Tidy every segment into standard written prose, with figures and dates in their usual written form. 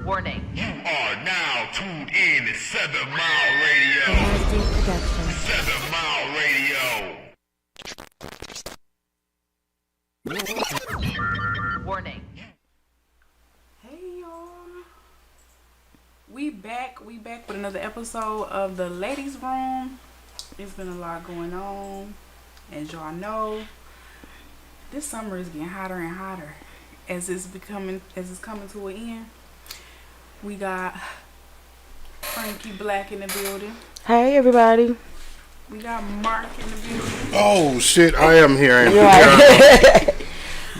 Warning. You are now tuned in to 7 Mile Radio. 7 Mile Radio. Warning. Hey y'all. We back with another episode of the Ladies Room. It's been a lot going on. As y'all know, this summer is getting hotter and hotter as it's coming to an end. We got Frankie Black in the building. Hey everybody. We got Mark in the building. Oh shit, I am here. I am Right.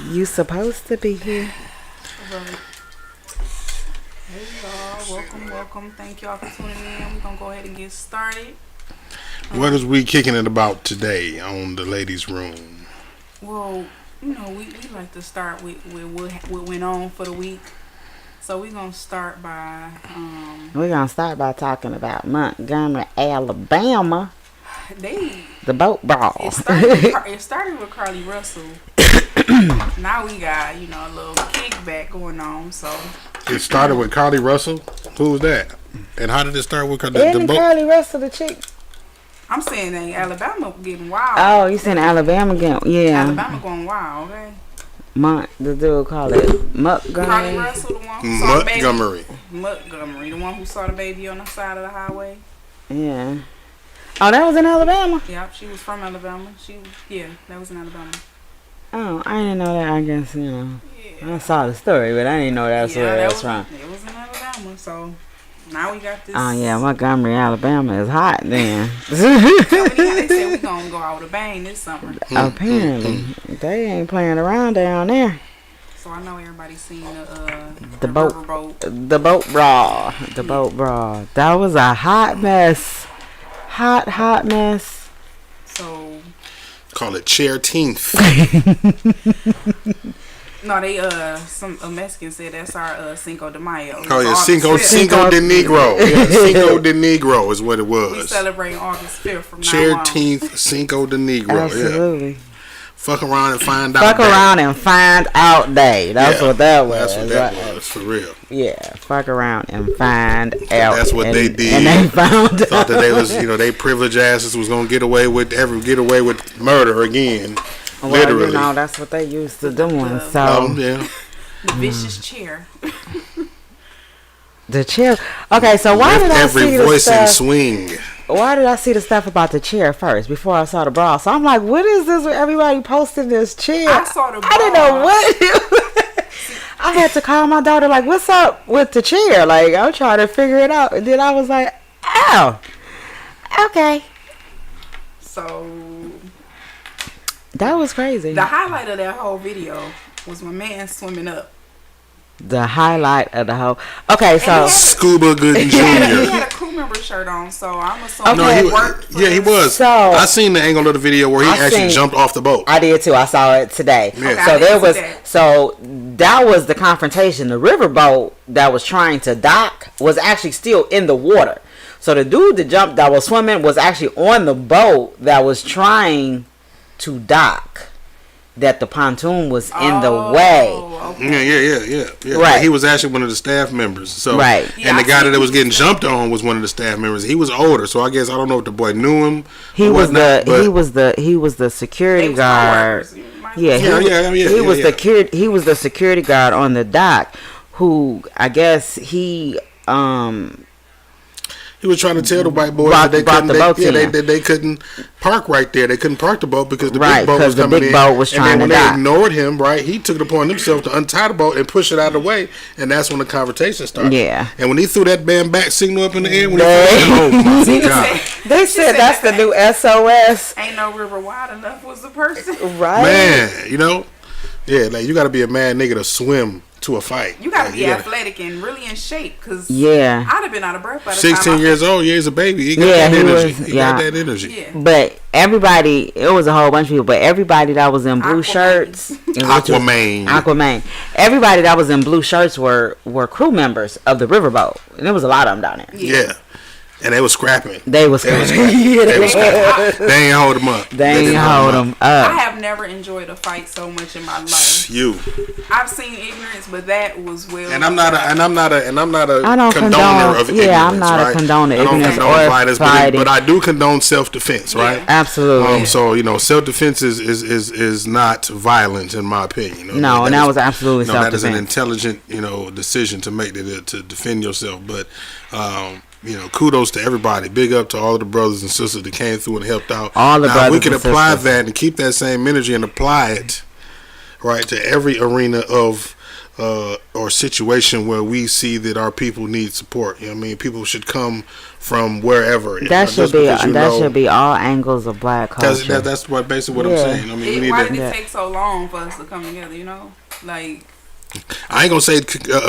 You supposed to be here. Right. Hey y'all, welcome. Thank y'all for tuning in. We're gonna go ahead and get started. What is we kicking it about today on the ladies' room? Well, you know, we like to start with what went on for the week. So we're going to start by... talking about Montgomery, Alabama. The boat brawl. It started with Carly Russell. Now we got, a little kickback going on, so... It started with Carly Russell? Who was that? And how did it start with Carly? Isn't Carly Russell the chick? I'm saying that Alabama getting wild. Oh, you saying Alabama getting... Yeah. Alabama going wild, okay? The dude called it Montgomery. Carly Russell, the one who saw the baby. Montgomery, the one who saw the baby on the side of the highway. Yeah. Oh, that was in Alabama? Yep, she was from Alabama. That was in Alabama. Oh, I didn't know that. I guess, Yeah. I saw the story, but I didn't know that's where it was from. It was in Alabama, so now we got this. Oh, yeah, Montgomery, Alabama is hot then. They said we're going to go out with a bang this summer. Apparently. They ain't playing around down there. So I know everybody's seen The boat. The boat brawl. The boat brawl. That was a hot mess. Hot mess. So. Call it chair teenth. No, they a Mexican said that's our Cinco de Mayo. Oh yeah, Cinco de Negro. Yeah, Cinco de Negro is what it was. We celebrate August 5th from chair now on. teenth Cinco de Negro. Absolutely. Yeah. Fuck around and find out. Fuck around and find out day. That's what that was. That's what that was, for real. Yeah, fuck around and find out. That's what they did. And they found Thought that they was, they privileged asses was gonna get away with murder again. Well, literally. That's what they used to doing. So yeah. The vicious chair. The chair. Okay, so why Lift did I every see the voice and stuff? swing. Why did I see the stuff about the chair first before I saw the brawl? So I'm like, what is this with everybody posting this chair? I saw the brawl. I didn't know what. I had to call my daughter, like, what's up with the chair? Like, I'm trying to figure it out. And then I was like, oh, okay. So that was crazy. the highlight of that whole video was my man swimming up. The highlight of the whole. Okay, so Scuba Gooden He Jr. had a crew member shirt on, so I'm assuming Okay. he worked. He was. So I seen the angle of the video where he actually jumped off the boat. I did too. I saw it today. Yeah. Okay, So I there didn't was. see that. So that was the confrontation. The riverboat that was trying to dock was actually still in the water. So the dude that was swimming was actually on the boat that was trying to dock. That the pontoon was in the way. Okay. Yeah. Right. But he was actually one of the staff members. So Right. And the guy that was getting jumped on was one of the staff members. He was older, so I guess I don't know if the boy knew him. He was the security They was guard. coworkers. You might- He was the security guard on the dock who I guess he was trying to tell the white boys Brought that the boat in. they couldn't park right there. They couldn't park the boat because the Right, big boat was because the coming big in. boat was trying and then to when dock. they ignored him, right, he took it upon himself to untie the boat and push it out of the way, and that's when the conversation started. Yeah. And when he threw that band back signal up in the air, They- oh my God. They said that's the new SOS. Ain't no river wide enough was the person. Right. Man, like you got to be a mad nigga to swim to a fight. You gotta Like, be athletic and really in shape, cause Yeah. I'd have been out of breath by the 16 time years old, he's a baby. He got Yeah, that he energy. was, He yeah. got that energy. Yeah. But everybody, it was a whole bunch of people, but everybody that was in blue Aquaman. shirts. Aquaman. Everybody that was in blue shirts were crew members of the riverboat. And there was a lot of them down there. Yeah. And they was scrapping. They was They was scrapping. scrapping. They was scrapping. They ain't hold them up. They ain't didn't hold them I up. have never enjoyed a fight so much in my life. You. I've seen ignorance, but that was well. And I'm not a I don't condoner condone- of yeah, ignorance. I'm not a right? condoner of I don't ignorance condone or violence, fighting. but I do condone self-defense, right? Yeah. Absolutely. So self-defense is not violence in my opinion. You know what I No, mean? and that was absolutely that is an self-defense. intelligent decision to make to defend yourself. But kudos to everybody. Big up to all of the brothers and sisters that came through and helped out. All the now, brothers we can and apply sisters. that and keep that same energy and apply it right to every arena of or situation where we see that our people need support. You know what I mean? People should come from wherever. That should be all angles of black culture. That's what basically what I'm Yeah. saying. I mean, we need Why to. did it take so long for us to come together? You know, like. I ain't gonna say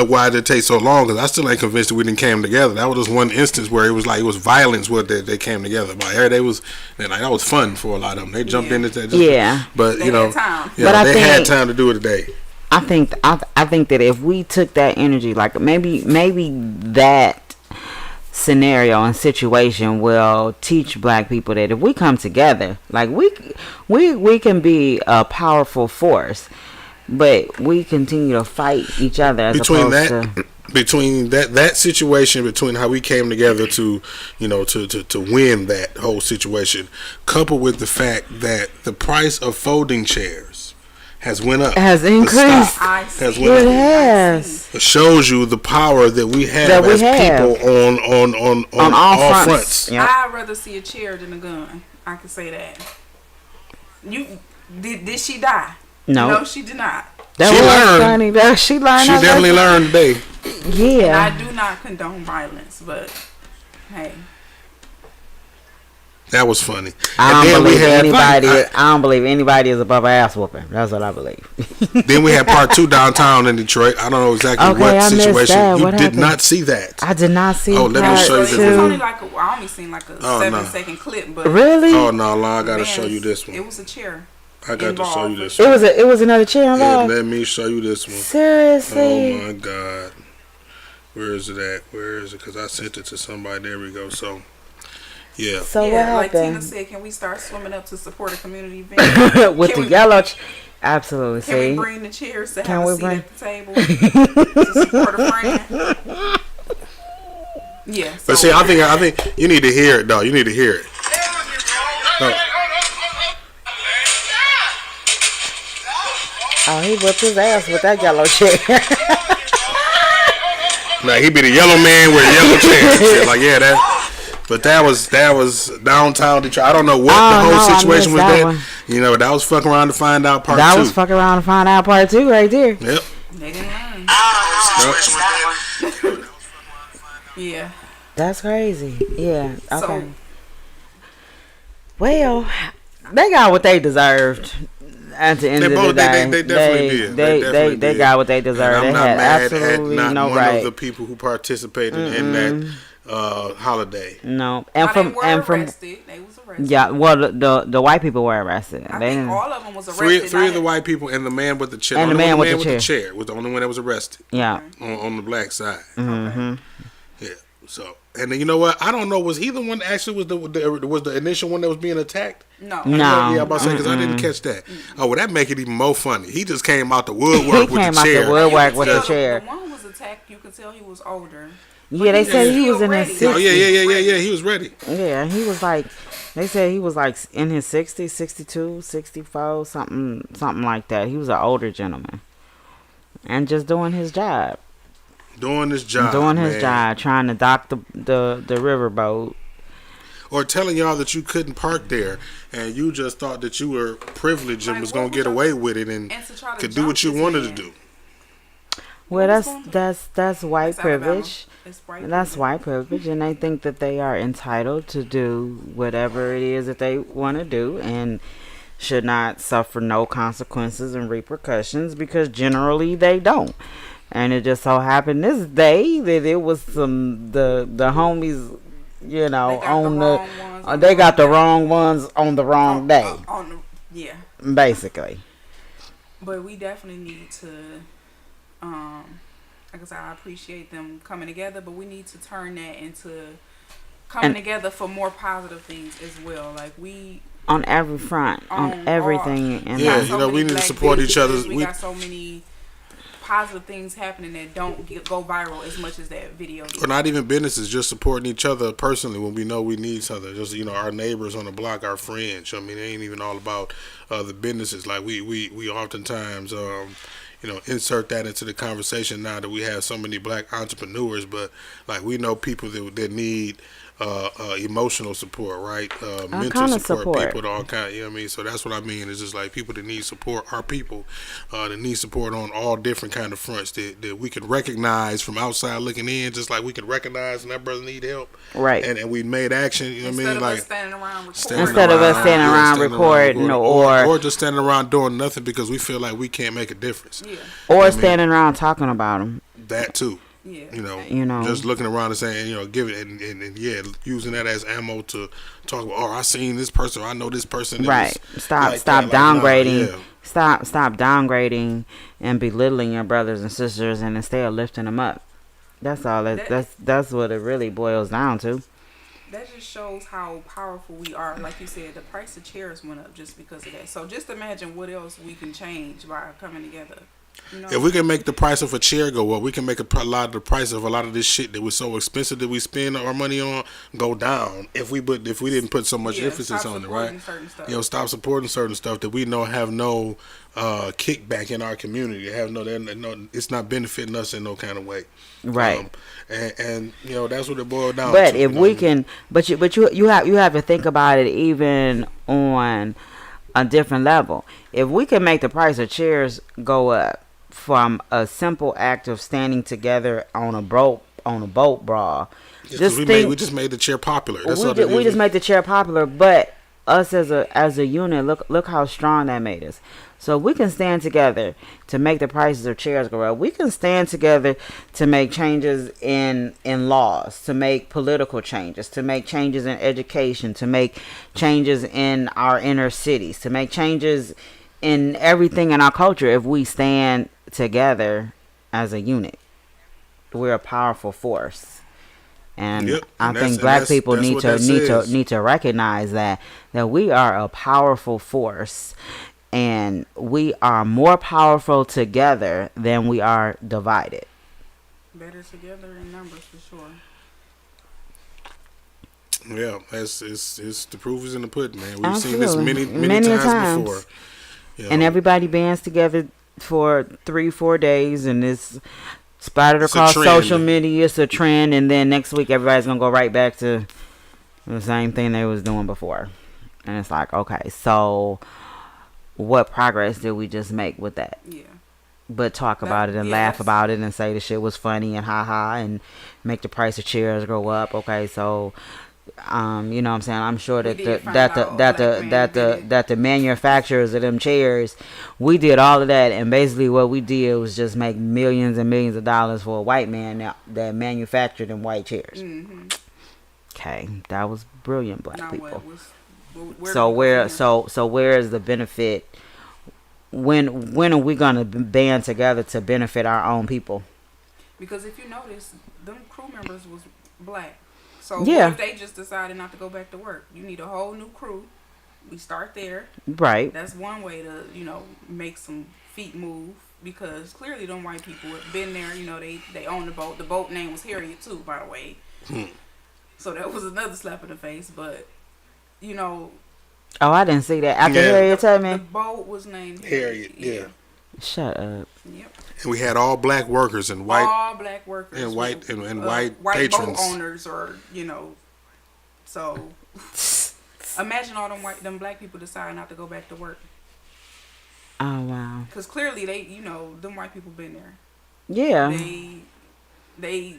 why did it take so long, because I still ain't convinced that we didn't came together. That was just one instance where it was violence where they came together. But that was fun for a lot of them. They jumped in it. Yeah. But They had time. But they had time to do it today. I think that if we took that energy, like maybe that scenario and situation will teach black people that if we come together, like we can be a powerful force, but we continue to fight each other as Between that situation, between how we came together to win that whole situation, coupled with the fact that the price of folding chairs has went up, has increased. The stock has went It up. has. It shows you the power that we have people on all fronts. Yep. I'd rather see a chair than a gun. I can say that. Did she die? No, she did not. She learned. She learned. She definitely learned today. Yeah. And I do not condone violence, but hey. That was funny. I don't believe anybody is above an ass whooping. That's what I believe. Then we had part 2 downtown in Detroit. I don't know exactly what situation. You did not see that. I did not see. Oh, let me show you this. It was only I only seen like a 7-second clip, but really? Oh no, I gotta show you this one. It was a chair. I got to show you this one. one. It was another chair involved. Yeah, let me show you this one. Seriously? Oh my God. Where is it at? Where is it? Because I sent it to somebody. There we go. So, yeah. So what like happened? Tina said, can we start swimming up to support a community event? With the yellow absolutely. Can we bring the chairs to have a seat at the table to support a friend? Yeah. But see, I think you need to hear it, though. You need to hear it. No. Oh, he whipped his ass with that yellow chair. Like he be the yellow man with a yellow chair. Like but that was downtown Detroit. I don't know what the whole situation was. That was fucking around to find out part 2. That was fucking around to find out part 2 right there. Yep. They didn't learn. Yeah. That's crazy. Yeah. Okay. So, well, they got what they deserved. At the end of the day, they definitely did. They got what they deserved. I'm they not had mad absolutely at no one right. of the people who participated in that holiday. No, they were arrested. They was arrested. Yeah, well, the white people were arrested. I think all of them was arrested. Three of the white people and the man with the chair. And the man with the chair was the only one that was arrested. Yeah, on the black side. Mm-hmm. Yeah. So, and then you know what? I don't know. Was he the one that actually was the initial one that was being attacked? No. Yeah, I'm about to say because I didn't catch that. Oh, well, that make it even more funny. He just came out the woodwork with the chair. The woodwork with the chair. The one who was attacked, you could tell he was older. Yeah, they said he was in his 60s. Oh, yeah. He was ready. Yeah, he was like, they said he was like in his 60s, 62, 64, something like that. He was an older gentleman. And just doing his job. Doing his job, trying to dock the riverboat. Or telling y'all that you couldn't park there, and you just thought that you were privileged and was gonna get away with it and could do what you wanted to do. Well, that's white privilege. That's white privilege, and they think that they are entitled to do whatever it is that they want to do, and should not suffer no consequences and repercussions, because generally they don't. And it just so happened this day that it was the homies, they got the wrong ones on the wrong day. Basically. But we definitely need to, like I said, I appreciate them coming together, but we need to turn that into coming And- together for more positive things as well. Like we on every front, on everything. And Yeah, got like, you know, we many need to black support each businesses, other's- We we- got so many positive things happening that don't go viral as much as that video did. Or not even businesses, just supporting each other personally when we know we need something. Just, you know, our neighbors on the block, our friends. I mean, it ain't even all about the businesses. Like we oftentimes, you know, insert that into the conversation now that we have so many black entrepreneurs. But like we know people that need emotional support, right? Mental kind of support, support. people to all kind. You know what I mean? So that's what I mean. It's just like people that need support are people that need support on all different kind of fronts that we can recognize from outside looking in, just like we can recognize when that brother need help, right. And we made action. You know what I mean? Instead of Like us standing around recording. Instead of us standing around recording, or just standing around doing nothing because we feel like we can't make a difference. Yeah. or I mean, standing around talking about them. That too. Yeah. You know, know. just looking around and saying, you know, give it and yeah, using that as ammo to talk about. Oh, I seen this person. Or I know this person. Right. Stop like stop that. Like, downgrading. nah, yeah. Stop downgrading and belittling your brothers and sisters, and instead of lifting them up. That's all. That's what it really boils down to. That just shows how powerful we are. Like you said, the price of chairs went up just because of that. So just imagine what else we can change by coming together. You know? If we can make the price of a chair go up, we can make a lot of the price of a lot of this shit that was so expensive that we spend our money on go down. If we didn't put so much emphasis stop on it, right? supporting certain stuff. You know, stop supporting certain stuff that we know have no kickback in our community. Have no, it's not benefiting us in no kind of way. Right. And you know that's what it boiled down. But to, if you know we what I mean? can, but you have to think about it even on a different level. If we can make the price of chairs go up from a simple act of standing together on a boat brawl, we just made the chair popular. That's all we just made the chair popular. But us as a unit, look how strong that made us. So we can stand together to make the prices of chairs go up. We can stand together to make changes in laws, to make political changes, to make changes in education, to make changes in our inner cities, to make changes in everything in our culture. If we stand together as a unit, we're a powerful force. And Yep, I and think that's- black and people that's need what to that says. recognize that we are a powerful force, and we are more powerful together than we are divided. Better together in numbers for sure. Yeah, it's the proof is in the pudding, man. We've seen Absolutely. this many times before. You And know. everybody bands together for 3-4 days, and it's splattered It's a across trend. social media. It's a trend, and then next week everybody's gonna go right back to the same thing they was doing before. And it's like, okay, so what progress did we just make with that? Yeah. But talk about it and yeah, laugh that's- about it and say the shit was funny and haha and make the price of chairs go up. Okay, so you know what I'm saying? I'm sure that did find out black man did it. that the manufacturers of them chairs, we did all of that, and basically what we did was just make millions and millions of dollars for a white man that manufactured them white chairs. Mm-hmm. Okay, that was brilliant, black Now people. so Where is the benefit? When are we gonna band together to benefit our own people? Because if you notice, them crew members was black. So Yeah. what if they just decided not to go back to work? You need a whole new crew. We start there. Right. That's one way to, make some feet move. Because clearly them white people have been there. They own the boat. The boat name was Harriet too, by the way. So that was another slap in the face. But, Oh, I didn't see that. After Yeah. Harriet told the me. boat was named Harriet, yeah. Shut up. Yep. And we had all black workers and white. All black workers and white- were, and white boat patrons. owners, or so imagine all them black people decide not to go back to work, Oh wow. because clearly they them white people been there. Yeah. They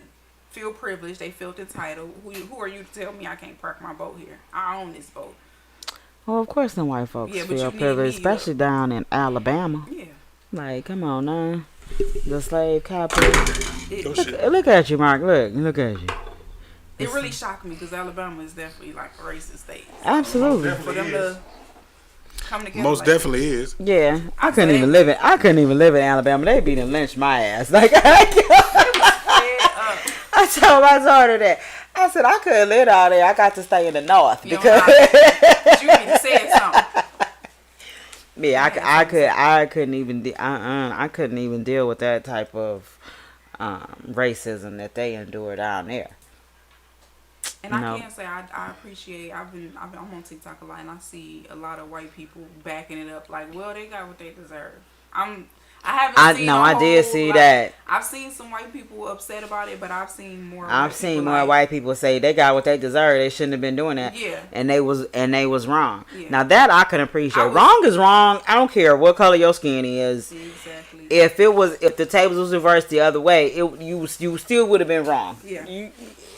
feel privileged, they feel entitled. Who are you to tell me I can't park my boat here? I own this boat. Well, of course, the white folks Yeah, but feel you need privileged, me, especially down in Alabama. Yeah. Like, come on, now. The slave capital. Oh, shit. Look at you, Mark. Look at you. It really shocked me because Alabama is definitely like a racist state. Absolutely. For them to come together. Most like definitely is. Yeah, I couldn't say- even live in. I couldn't even live in Alabama. They beat and lynched my ass. Like Fed up. I told my daughter that I said I couldn't live out there. I got to stay in the north You because you need to say something. yeah, I couldn't even I couldn't even deal with that type of racism that they endure down there. And I can say I appreciate. I'm on TikTok a lot, and I see a lot of white people backing it up. Like, well, they got what they deserve. I did see that. I've seen some white people upset about it, but I've seen more. I've seen more white people say they got what they deserve. They shouldn't have been doing that. Yeah. And they was wrong. Yeah. Now that I can appreciate. Wrong is wrong. I don't care what color your skin is. Exactly. If the tables was reversed the other way, you still would have been wrong. Yeah.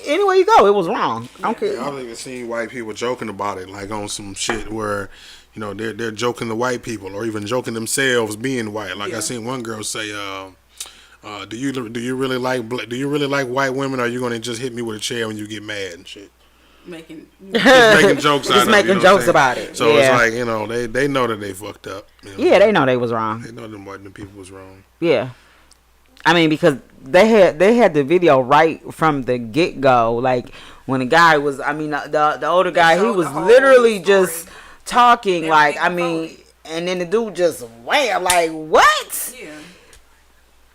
Anywhere you go, it was wrong. I don't care. I've even seen white people joking about it, like on some shit where, you know, they're joking the white people or even joking themselves being white. Like I seen one girl say, "Do you really like white women? Or are you gonna just hit me with a chair when you get mad and shit?" Making jokes about it. So it's like, you know, they know that they fucked up. You know? Yeah, they know they was wrong. They know them white people was wrong. Yeah. I mean, because they had the video right from the get go. Like when the guy was, I mean, the older guy, he was literally just talking like, I mean, and then the dude just wham, like what? Yeah.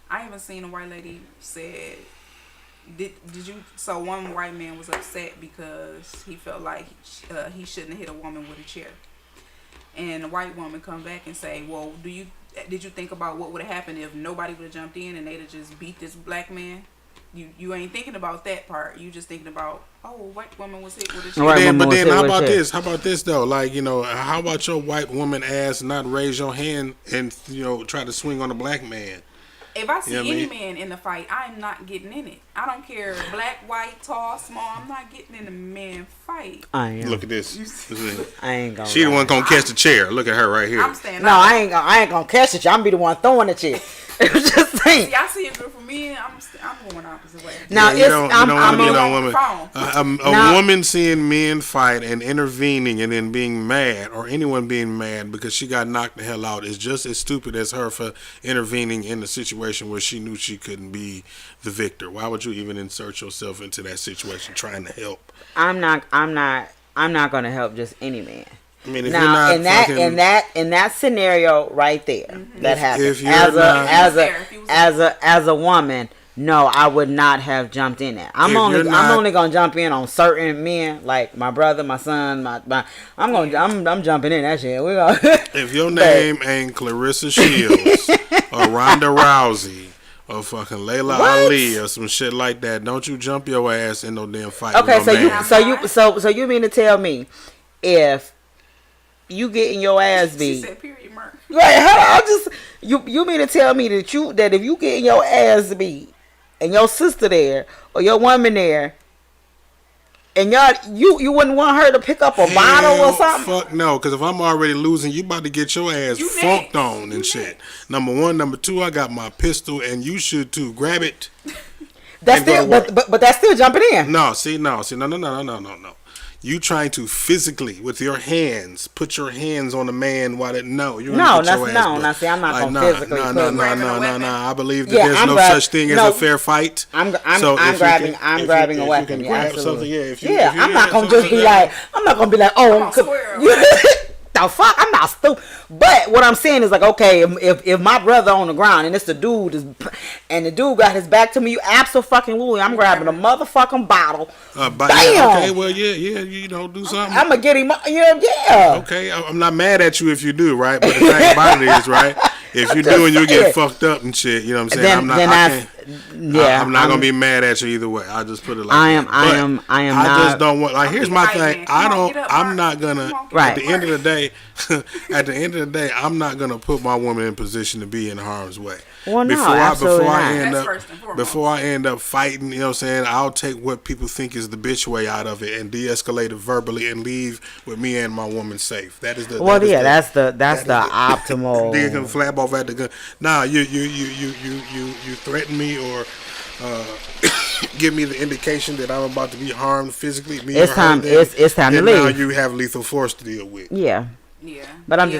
I haven't seen a white lady said. Did you? So one white man was upset because he felt like he shouldn't have hit a woman with a chair, and the white woman come back and say, "Well, did you think about what would have happened if nobody would have jumped in and they'd have just beat this black man? You ain't thinking about that part. You just thinking about, oh, white woman was hit with a chair." But then how about this? How about this though? Like, you know, how about your white woman ass not raise your hand and, you know, try to swing on a black man? If I see any man in the fight, I'm not getting in it. I don't care, black, white, tall, small. I'm not getting in a man fight. I am. Look at this. I ain't gonna. She the one gonna catch the chair. Look at her right here. I'm standing. No, I ain't gonna catch it. I'm be the one throwing the chair. Just saying. See, I see it good for me. I'm going opposite way. Now a woman seeing men fight and intervening and then being mad, or anyone being mad because she got knocked the hell out, is just as stupid as her for intervening in the situation where she knew she couldn't be the victor. Why would you even insert yourself into that situation trying to help? I'm not gonna help just any man. I mean, if now, you're not in that scenario right there, that happened. If As a woman, no, I would not have jumped in that. I'm only gonna jump in on certain men, like my brother, my son, I'm jumping in that shit. We gonna if your name ain't Clarissa Shields or Ronda Rousey or fucking Layla Ali or some shit like that, don't you jump your ass in no damn fight. Okay, so you mean to tell me if you getting your ass beat? She said, period, Mark. Right, you mean to tell me that if you getting your ass beat and your sister there or your woman there, and you wouldn't want her to pick up a bottle or something? Fuck no, because if I'm already losing, you about to get your ass funked on and shit. Number one, number two, I got my pistol and you should too. Grab it. That's still, but that's still jumping in. No. You trying to physically with your hands put your hands on a man while it Now see, I'm not gonna physically. No. I believe that there's no such thing as a fair fight. I'm grabbing a weapon. Yeah, I'm not gonna just be like, oh, the fuck, I'm not stupid. But what I'm saying is like, okay, if my brother on the ground and it's the dude and the dude got his back to me, you absolutely, I'm grabbing a motherfucking bottle. Bam. Okay, well, yeah, you know, do something. I'm gonna get him. Yeah. Okay, I'm not mad at you if you do, right? But the thing about it is, right? If you do and you get fucked up and shit, you know what I'm saying? I'm not gonna be mad at you either way. I'll just put it like I just don't want, like, here's my thing. I'm not gonna, at the end of the day, I'm not gonna put my woman in position to be in harm's way. Well, Before I end up fighting, you know what I'm saying, I'll take what people think is the bitch way out of it and de-escalate it verbally and leave with me and my woman safe. That is the that's the optimal. They can flap off at the gun. Nah, you threaten me or give me the indication that I'm about to be harmed physically. It's time to leave. Now you have lethal force to deal with. Yeah. Yeah. But I'm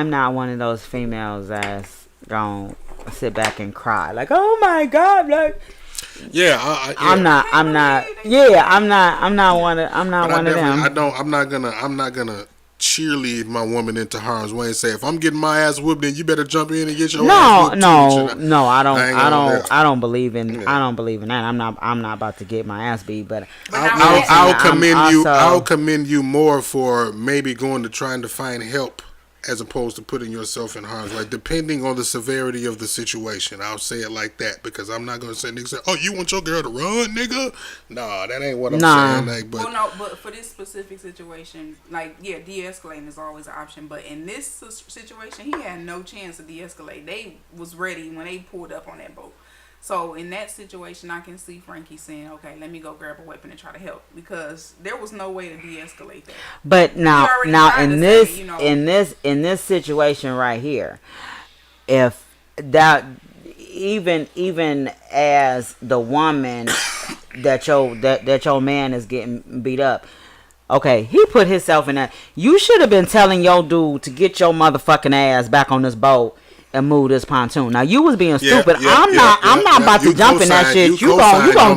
not one of those females that's gonna sit back and cry like, oh my God, like. Yeah, I'm not. Yeah, I'm not one of them. I'm not gonna cheerlead my woman into harm's way and say, if I'm getting my ass whooped, then you better jump in and get your ass whooped. No. I don't believe in. Yeah. I don't believe in that. I'm not about to get my ass beat. But I'll commend you. I'll commend you more for maybe going to trying to find help as opposed to putting yourself in harm's way, depending on the severity of the situation. I'll say it like that, because I'm not going to say, nigga, say, oh, you want your girl to run, nigga? Nah, that ain't what I'm saying. Like, but for this specific situation, like, yeah, de-escalating is always an option. But in this situation, he had no chance to de-escalate. They was ready when they pulled up on that boat. So in that situation, I can see Frankie saying, okay, let me go grab a weapon and try to help, because there was no way to de-escalate that. But now in this situation right here, if that even as the woman that your man is getting beat up, okay, he put himself in that. You should have been telling your dude to get your motherfucking ass back on this boat and move this pontoon. Now you was being stupid. I'm not about to jump in that shit. You gonna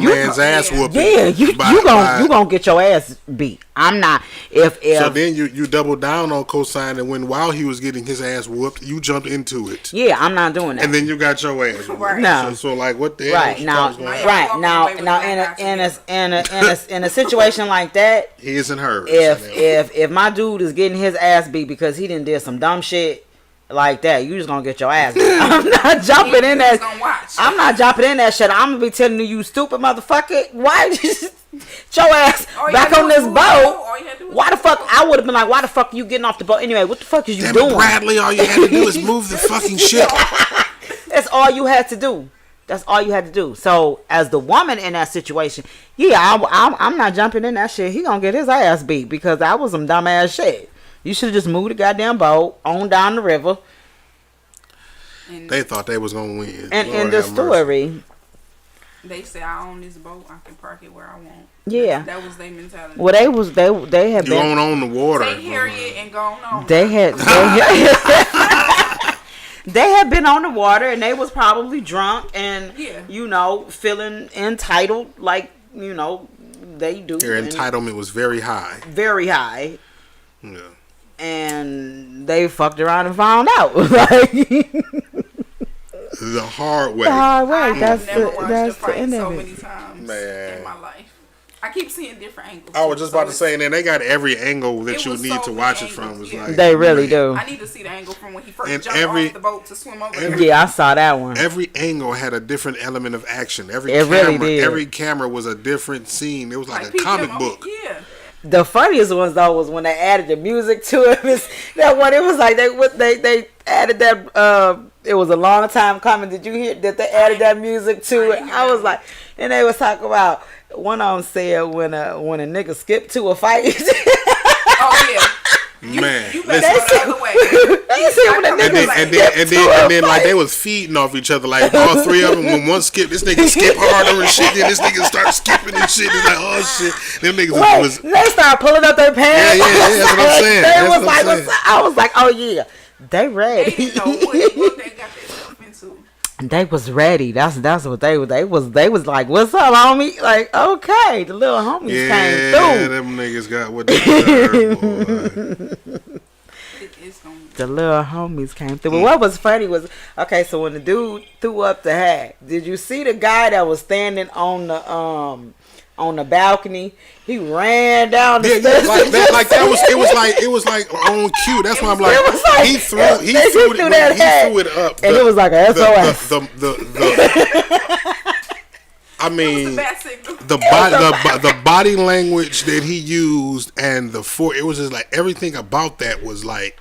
get your ass beat. I'm not. If so, then you double down on co-signing when while he was getting his ass whooped, you jumped into it. Yeah, I'm not doing that. And then you got your ass whooped. Right. No. So like, what the right hell? Now in a situation like that, his and hers. If my dude is getting his ass beat because he done did some dumb shit like that, you just gonna get your ass beat. I'm not jumping in that. I'm not jumping in that shit. I'm gonna be telling you stupid motherfucker, why your ass back on this boat? Why the fuck? I would have been like, why the fuck are you getting off the boat anyway? What the fuck is you doing? Bradley, all you had to do is move the fucking ship. That's all you had to do. That's all you had to do. So as the woman in that situation, yeah, I'm not jumping in that shit. He gonna get his ass beat because that was some dumb ass shit. You should have just moved the goddamn boat on down the river. And they thought they was gonna win. And in the story, they say, I own this boat. I can park it where I want. Yeah, that was their mentality. Well, they had been on the water. Take Harriet and go on. They had they had been on the water and they was probably drunk and feeling entitled, like they do. Their entitlement was very high. Very high. Yeah. And they fucked around and found out. The hard way. The hard way. I've never watched the fight so many times in my life. I keep seeing different angles. I was just about to say, and then they got every angle that you need to watch it from. Like, they really do. I need to see the angle from when he first jumped off the boat to swim over. Yeah, I saw that one. Every angle had a different element of action. Every camera was a different scene. It was like a comic book. Yeah. The funniest ones though was when they added the music to it. That one, it was like they added that. It was a long time coming. Did you hear that they added that music to it? I was like, and they was talking about one of them said when a nigga skipped to a fight. Oh yeah. Man, you better go the other way. And then like they was feeding off each other, like all three of them. When one skipped, this nigga skip harder and shit. Then this nigga start skipping and shit. It's like, oh shit, them niggas they start pulling up their pants. Yeah, that's what I'm saying. I was like, oh yeah, they ready. They didn't know what they got themselves into. They was ready. That's what they was like, what's up, homie? Like, okay, the little homies came through. Yeah, them niggas got what they deserve, boy. The little homies came through. But what was funny was, okay, so when the dude threw up the hat, did you see the guy that was standing on the balcony? He ran down the stairs. It was like on cue. That's why I'm like, he threw it up, and it was like a SOS. I mean, the body language that he used and it was just like everything about that was like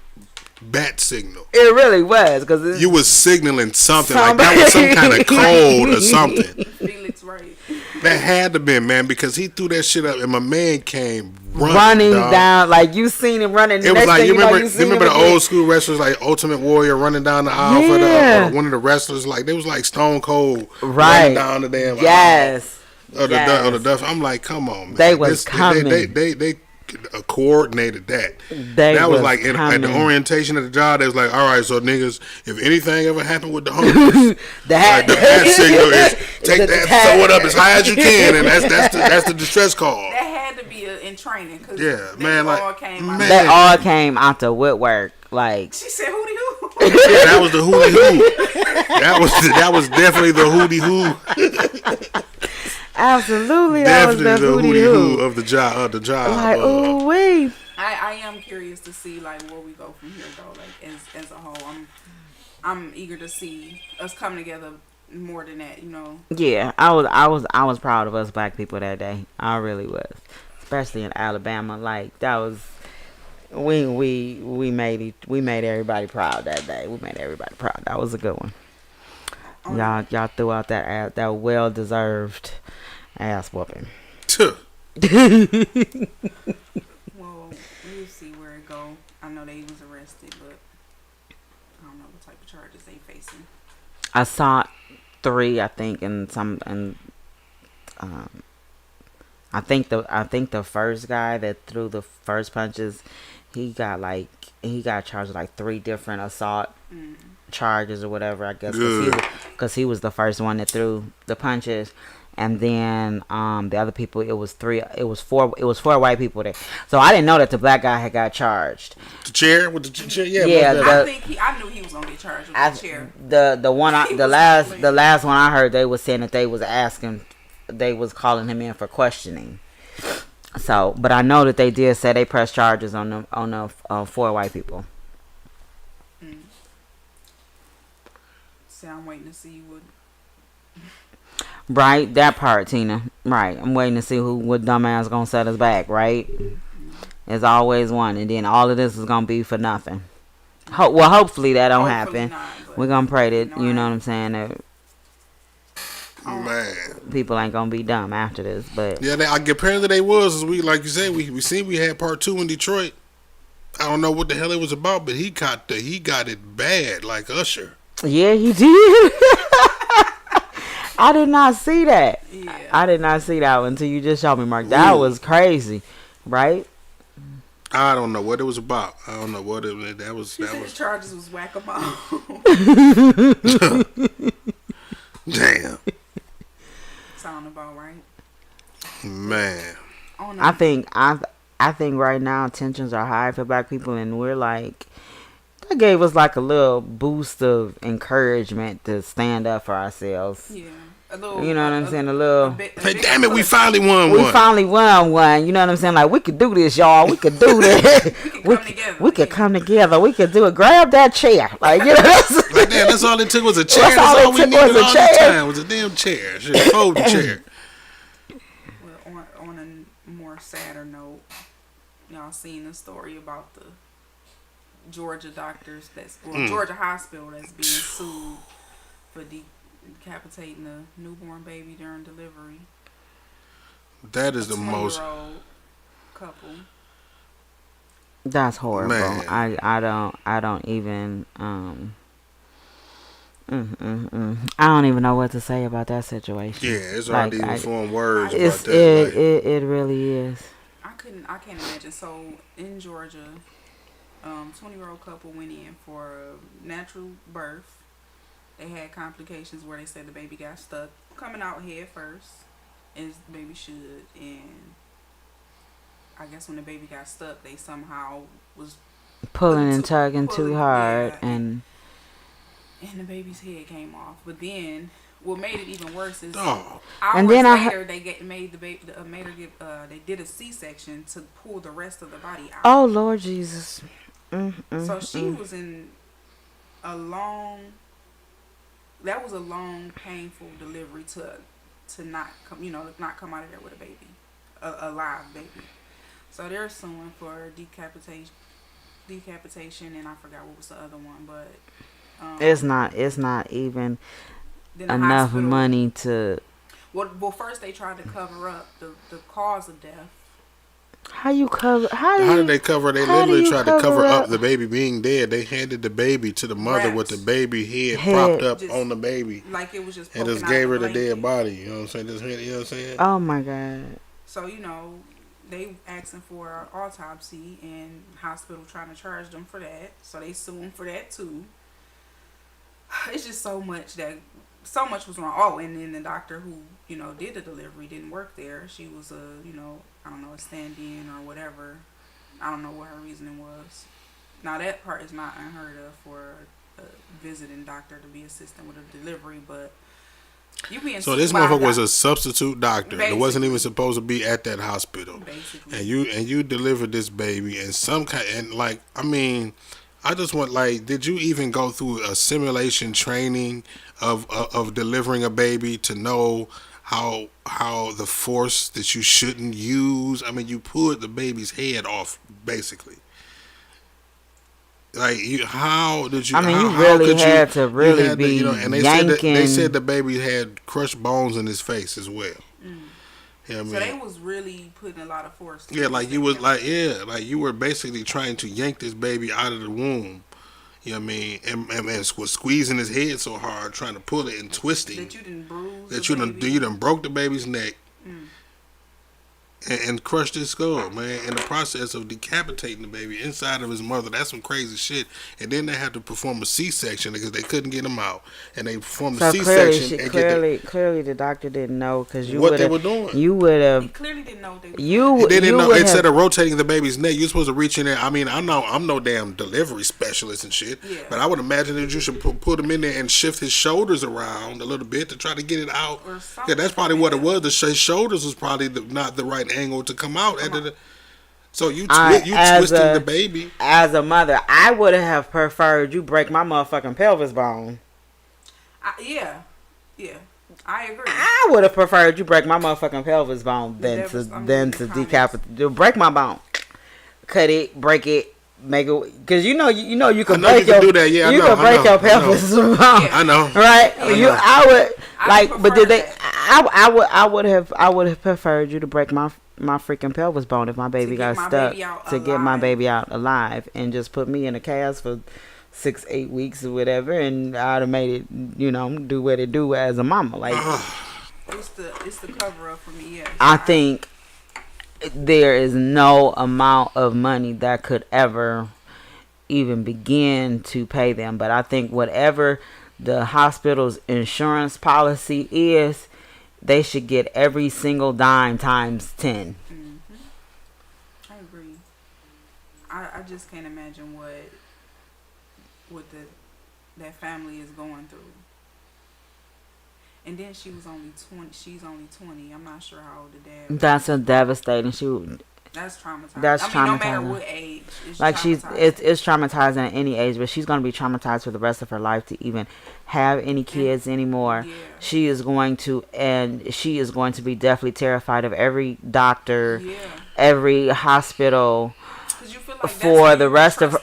bat signal. It really was, because you was signaling something like that was some kind of code or something. Felix, right? That had to be, man, because he threw that shit up and my man came running down, like you seen him running. It was like you remember the old school wrestlers like Ultimate Warrior running down the aisle for one of the wrestlers, like they was like Stone Cold running down the damn aisle. Or the Duff. I'm like, come on, man. They was coming. They coordinated that. That was like at the orientation of the job. They was like, all right, so niggas, if anything ever happened with the homies, the hat signal is take that, throw it up as high as you can, and that's the distress call. That had to be in training. Cause that all came out the woodwork. Like she said, hootie hoo. Yeah, that was the hootie hoo. That was definitely the hootie hoo. Absolutely, definitely that was the hootie hoo of the job. Like, ooh wee. I am curious to see like where we go from here though. Like as a whole, I'm eager to see us come together more than that. You know. Yeah, I was proud of us black people that day. I really was, especially in Alabama. Like that was. We made everybody proud that day. We made everybody proud. That was a good one. Y'all threw out that well deserved ass whooping. Well, we'll see where it go. I know they was arrested, but I don't know what type of charges they facing. I saw 3, I think, I think the first guy that threw the first punches, he got charged with like 3 different assault charges or whatever, I guess, because he was the first one that threw the punches, and then the other people, it was 4 white people there. So I didn't know that the black guy had got charged. The chair with the chair, I knew he was gonna get charged with the chair. The last one I heard, they was saying that they was calling him in for questioning. So, but I know that they did say they pressed charges on the 4 white people. So I'm waiting to see what. Right, that part, Tina. Right, I'm waiting to see what dumbass gonna set us back. Right, there's always one, and then all of this is gonna be for nothing. Hopefully that don't happen. We're gonna pray that you know what I'm saying. That man, people ain't gonna be dumb after this, but yeah, apparently they was. Like you said, we seen we had part 2 in Detroit. I don't know what the hell it was about, but he got it bad, like Usher. Yeah, he did. I did not see that. Yeah. I did not see that one until you just showed me, Mark. That was crazy, right? I don't know what it was about. I don't know what it was. That was. The charges was whack-a-mole. Damn. Sound about right. Man. I think right now tensions are high for black people, and we're like, that gave us like a little boost of encouragement to stand up for ourselves. Yeah. A little, you know what I'm saying? A little. Hey, damn it, we finally won one. We finally won one. You know what I'm saying? Like, we could do this, y'all. We could do this. we could come together. We could do it. Grab that chair. Like, you know. Like, damn, that's all it took was a chair. That's all we needed all the time was a damn chair. Shit, fold the chair. Well, on a more sadder note, y'all seen the story about the Georgia doctors Georgia hospital that's being sued for decapitating a newborn baby during delivery. That is the most couple. That's horrible. Man. I don't even I don't even know what to say about that situation. Yeah, it's hard to even form words about that. It really is. I can't imagine. So in Georgia, 20-year-old couple went in for a natural birth. They had complications where they said the baby got stuck coming out head first, as the baby should, and I guess when the baby got stuck, they somehow was pulling and tugging too hard, and the baby's head came off. But then, what made it even worse is hours later they did a C-section to pull the rest of the body out. Oh Lord Jesus! So she was in a long. That was a long, painful delivery to not come, not come out of there with a baby, a live baby. So they're suing for decapitation, and I forgot what was the other one, but it's not even enough money to. Well, first they tried to cover up the cause of death. How did they cover? They literally tried to cover up the baby being dead. They handed the baby to the mother with the baby head propped up on the baby, like it was just, and just gave her the dead body. You know what I'm saying? You know what I'm saying? Oh my God! So they asking for an autopsy, and hospital trying to charge them for that, so they suing for that too. It's just so much was wrong. Oh, and then the doctor who did the delivery didn't work there. She was I don't know, a stand-in or whatever. I don't know what her reasoning was. Now that part is not unheard of for a visiting doctor to be assisting with a delivery, but you being so this motherfucker was a substitute doctor that wasn't even supposed to be at that hospital, basically. and you delivered this baby in some kind, and like, I mean, I just want, like, did you even go through a simulation training of delivering a baby to know how the force that you shouldn't use? I mean, you pulled the baby's head off, basically. Like, how did you? I mean, how, you really had to you had be and yanking. they said the baby had crushed bones in his face as well. You know what I So mean? they was really putting a lot of force. Yeah, like you was like you were basically trying to yank this baby out of the womb. You know what I mean? And was squeezing his head so hard, trying to pull it and twisting. That you didn't bruise. That the you baby. done broke the baby's neck. And crushed his skull, man, in the process of decapitating the baby inside of his mother. That's some crazy shit. And then they had to perform a C-section because they couldn't get him out, and they performed a C-section. Clearly, the doctor didn't know because you what they were doing. You would He have. clearly didn't know they. They didn't know. would Instead have- of rotating the baby's neck, you're supposed to reach in there. I mean, I'm no damn delivery specialist and shit, Yeah. but I would imagine that you should put him in there and shift his shoulders around a little bit to try to get it out. Or something. Yeah, that's probably what it was. His shoulders was probably not the right angle to come out. So you twisting the baby. As a mother, I would have preferred you break my motherfucking pelvis bone. Yeah, I agree. I would have preferred you break my motherfucking pelvis bone than to decapitate. Break my bone, cut it, break it, make it. Because you can break you can do that. Yeah, you can break your pelvis bone. I know. Right? I would I like, but did they? prefer I would have preferred you to break my freaking pelvis bone if my baby got stuck to get my baby out alive and just put me in a cast for 6-8 weeks or whatever, and I'd have made it do what it do as a mama. Like It's the cover up for me. Yeah. I think there is no amount of money that could ever even begin to pay them, but I think whatever the hospital's insurance policy is, they should get every single dime times 10. I agree. I just can't imagine what that family is going through. And then she was only 20. She's only 20. I'm not sure how old the dad was. That's a devastating. That's traumatizing. That's no matter traumatizing. what age. It's Like traumatizing. it's traumatizing at any age, but she's gonna be traumatized for the rest of her life to even have any kids anymore. Yeah. She is going to be definitely terrified of every doctor, Yeah. every hospital 'Cause you feel like for the rest of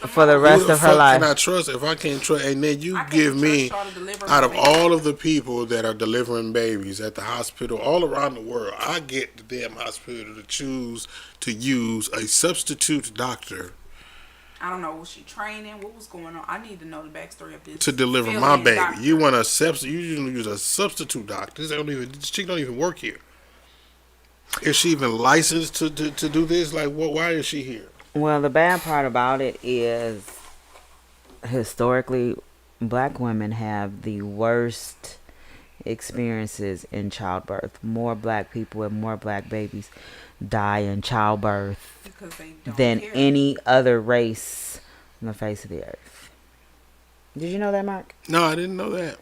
her life. Can I trust if I can't trust? And then you I can't give trust me, y'all to deliver out of my all of the people that are delivering babies at the hospital all around the world, I get the damn hospital to choose to use a substitute doctor I don't know. Was she training? What was going on? I need to know the backstory of this. to deliver fill-in my baby. doctor. You want a substitute? You usually use a substitute doctor. She don't even work here. Is she even licensed to do this? Like, what? Why is she here? Well, the bad part about it is historically, black women have the worst experiences in childbirth. More black people and more black babies die in childbirth Because they don't than care. any other race on the face of the earth. Did you know that, Mark? No, I didn't know that.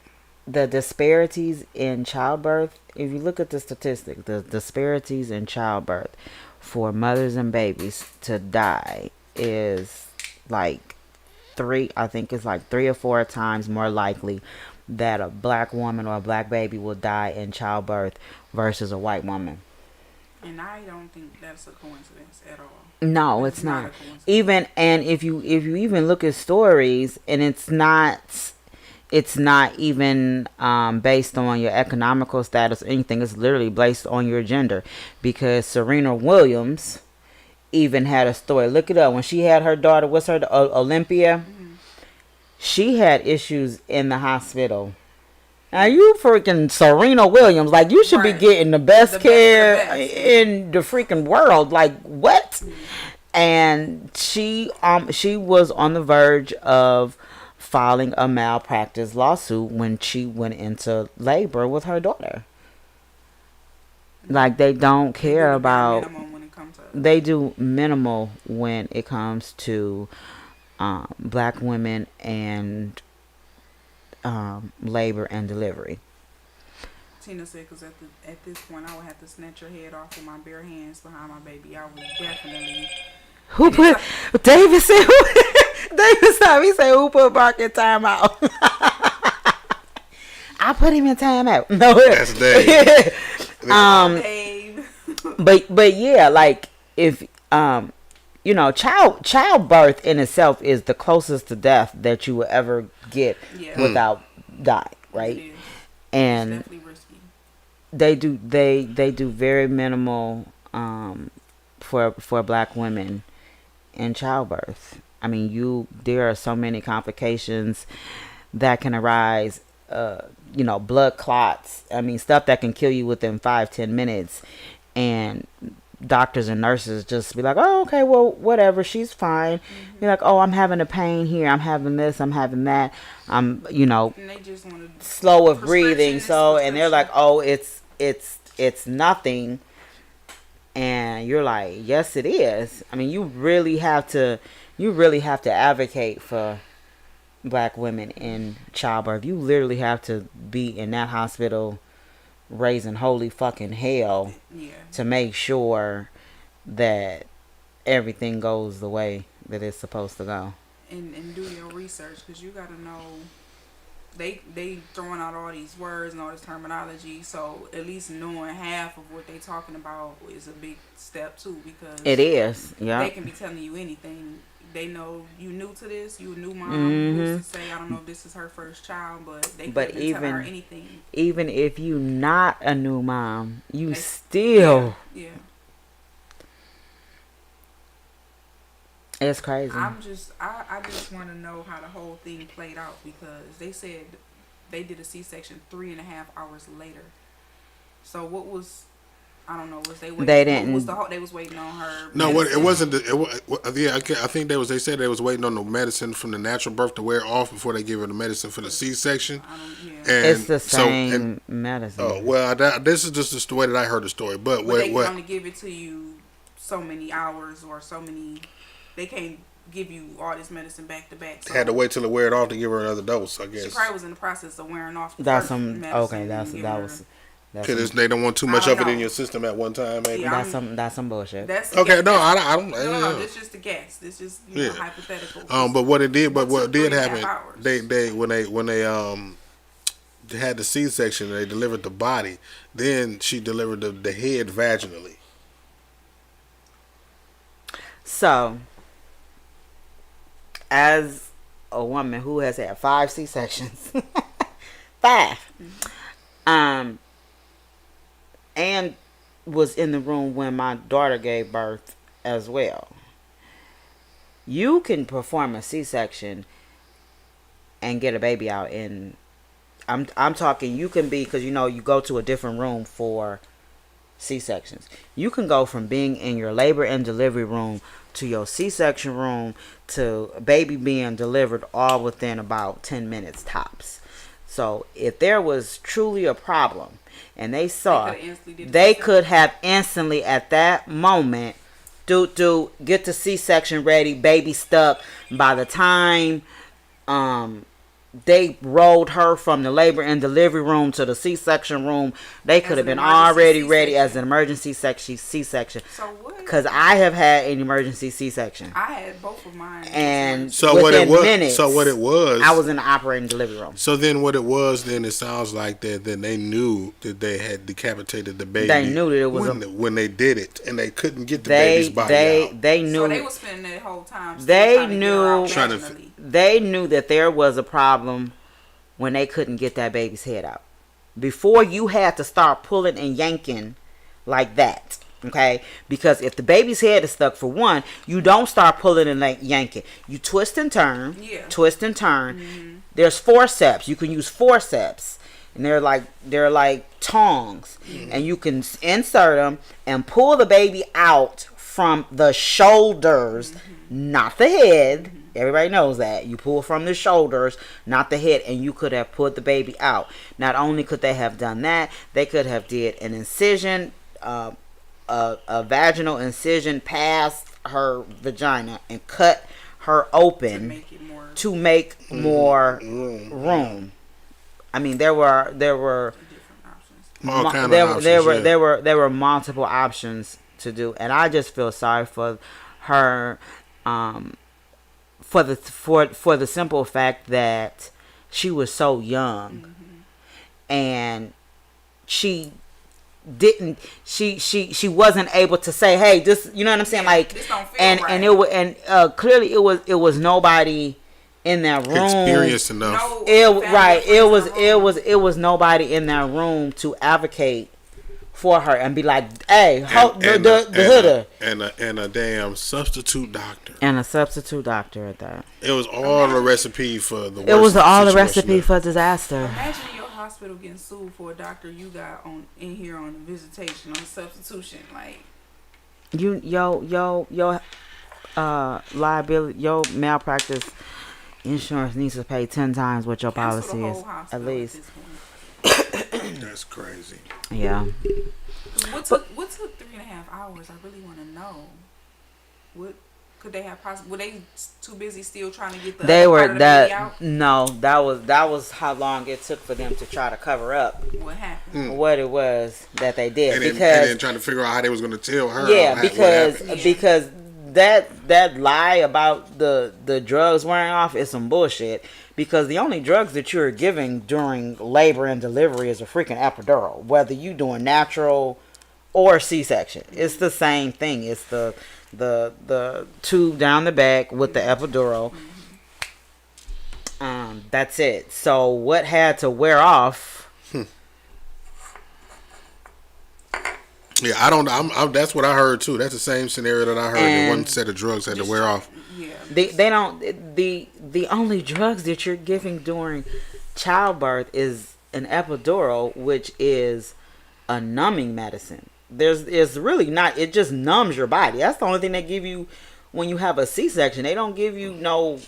The disparities in childbirth, if you look at the statistics, the disparities in childbirth for mothers and babies to die is like three or four times more likely that a black woman or a black baby will die in childbirth versus a white woman. And I don't think that's a coincidence at all. No, It's it's not not. a coincidence. Even and if you even look at stories, and it's not even based on your economical status or anything. It's literally based on your gender, because Serena Williams even had a story. Look it up. When she had her daughter, what's her Olympia? She had issues in the hospital Now you freaking Serena Williams, like you should be Right. getting the best The care best. in the freaking world. Like what? And she was on the verge of filing a malpractice lawsuit when she went into labor with her daughter. Like they don't care about. Minimum when it comes to They do minimal when it comes to black women and labor and delivery. Tina said, because at this point I would have to snatch your head off with my bare hands behind my baby. I would definitely. Who put David said? David said he said who put Bark in timeout? I put him in timeout. No, That's Dave. Dave. but yeah, like if you know, childbirth in itself is the closest to death that you will ever get Yeah. without dying, It right? is. It's And definitely risky. they do very minimal for black women in childbirth. I mean, there are so many complications that can arise. You know, blood clots. I mean, stuff that can kill you within 5-10 minutes, and doctors and nurses just be like, "Oh, okay, well, whatever, she's fine." Be like, "Oh, I'm having a pain here. I'm having this. I'm having that. You know, And they just want to. slow of Prescription breathing." is So, and they're like, prescription. "Oh, it's nothing," and you're like, "Yes, it is." I mean, you really have to advocate for black women in childbirth. You literally have to be in that hospital raising holy fucking hell Yeah. to make sure that everything goes the way that it's supposed to go. And do your research, because you got to know. They throwing out all these words and all this terminology, so at least knowing half of what they talking about is a big step too, because It is, they yeah. can be telling you anything. They know you new to this, you a new mom. Mhm. Who's to say, I don't know if this is her first child, but they could But be telling her even- anything. Even if you not a new mom, you They- still, Yeah. it's crazy. I just want to know how the whole thing played out, because they said they did a C-section 3.5 hours later. So what was, I don't know, was they waiting? They what was didn't- they was waiting on her. No, what it medicine? wasn't. Yeah, I think they said they was waiting on the medicine from the natural birth to wear off before they give her the medicine for the C-section. I don't, yeah. And It's the so- same and- medicine. Oh well, this is just the way that I heard the story. But But they what can only give it to you so many hours or so many. They can't give you all this medicine back to back. So had to wait till it wear it off to give her another dose, I She guess. probably was in the process of wearing off. The That's first some medicine okay. and That's giving that her- was Because they don't want too I much don't of it in know. your system at one time, maybe. Yeah, that's some bullshit. That's Okay, no, that's- I don't. No, yeah. this just a guess. This just Yeah. hypothetical. But what it did, but What's what in did 3.5 happen? hours? They when they had the C-section, they delivered the body. Then she delivered the head vaginally. So, as a woman who has had 5 C-sections, 5, and was in the room when my daughter gave birth as well. You can perform a C-section and get a baby out in. I'm talking. You can be, because you know you go to a different room for C-sections. You can go from being in your labor and delivery room to your C-section room to baby being delivered all within about 10 minutes tops. So if there was truly a problem and they saw, coulda instantly did the they C-section. could have instantly at that moment get the C-section ready, baby stuck. By the time they rolled her from the labor and delivery room to the C-section room, they could have an been emergency already ready C-section. as an emergency C-section. So what? Because I have had an emergency C-section. I had both of mine. And So what it within was? minutes, So what it was? I was in the operating delivery room. So then what it was? Then it sounds like that. Then they knew that they had decapitated the baby. They knew that it was when they did it, and they couldn't get the baby's body out. They knew. So they was spending that whole time. They trying to get her knew- out Trying to vaginally. They knew that there was a problem when they couldn't get that baby's head out. Before you had to start pulling and yanking like that. Okay? Because if the baby's head is stuck, for one, you don't start pulling and yanking. You twist and turn. Yeah. Twist and turn. There's forceps. You can use forceps. and they're like tongs, and you can insert them and pull the baby out from the shoulders, not the head. Everybody knows that. You pull from the shoulders, not the head, and you could have pulled the baby out. Not only could they have done that, they could have did an incision, a vaginal incision past her vagina and cut her open to make more room. I mean, there were all kind of options, there were multiple options to do, and I just feel sorry for her, for the simple fact that she was so young, and she wasn't able to say, hey, this, you know what I'm saying, like, this don't feel and right. and it was, and clearly it was nobody in that room experienced enough. No it family was nobody in that room to advocate for her and be like, hey, the hooder, and a damn substitute doctor. and a substitute doctor at that. It was all the recipe for the worst It was all the situation recipe ever. for disaster. Imagine your hospital getting sued for a doctor you got in here on a visitation on substitution. Like, Your liability, your malpractice insurance needs to pay 10 times what your cancel policy the is, whole at hospital least. this point. That's crazy. Yeah. What took 3.5 hours? I really want to know. What could they have possibly? Were they too busy still trying to get the They other were part of the baby out? that was how long it took for them to try to cover up What happened? what it was that they did, And because then trying to figure out how they was going to tell her. yeah, what because happened. because that lie about the drugs wearing off is some bullshit, because the only drugs that you're giving during labor and delivery is a freaking epidural, whether you doing natural or C-section. It's the same thing. It's the tube down the back with the epidural. That's it. So what had to wear off? Yeah, I don't. That's what I heard too. That's the same scenario that I heard. That one set of drugs had to wear off. Yeah. They don't. The only drugs that you're giving during childbirth is an epidural, which is a numbing medicine. It's really not. It just numbs your body. That's the only thing they give you when you have a C-section. They don't give you no.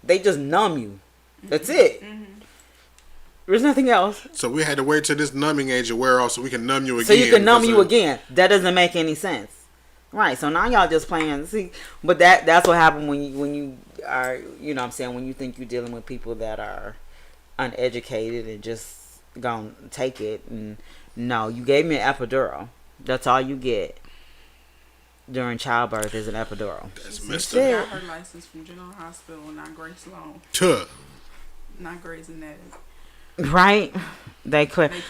They just numb you. That's it. There's nothing else. So we had to wait till this numbing agent wear off so we can numb you again. So you can numb because you of- again. That doesn't make any sense. Right. So now y'all just playing. See, but that's what happened when you are, you know what I'm saying, when you think you're dealing with people that are uneducated and just gonna take it. And no, you gave me an epidural. That's all you get during childbirth is an epidural. That's messed She up. got her license from General Hospital, not Grace Sloan, Tuh. not Grey's Anatomy. Right? They clearly-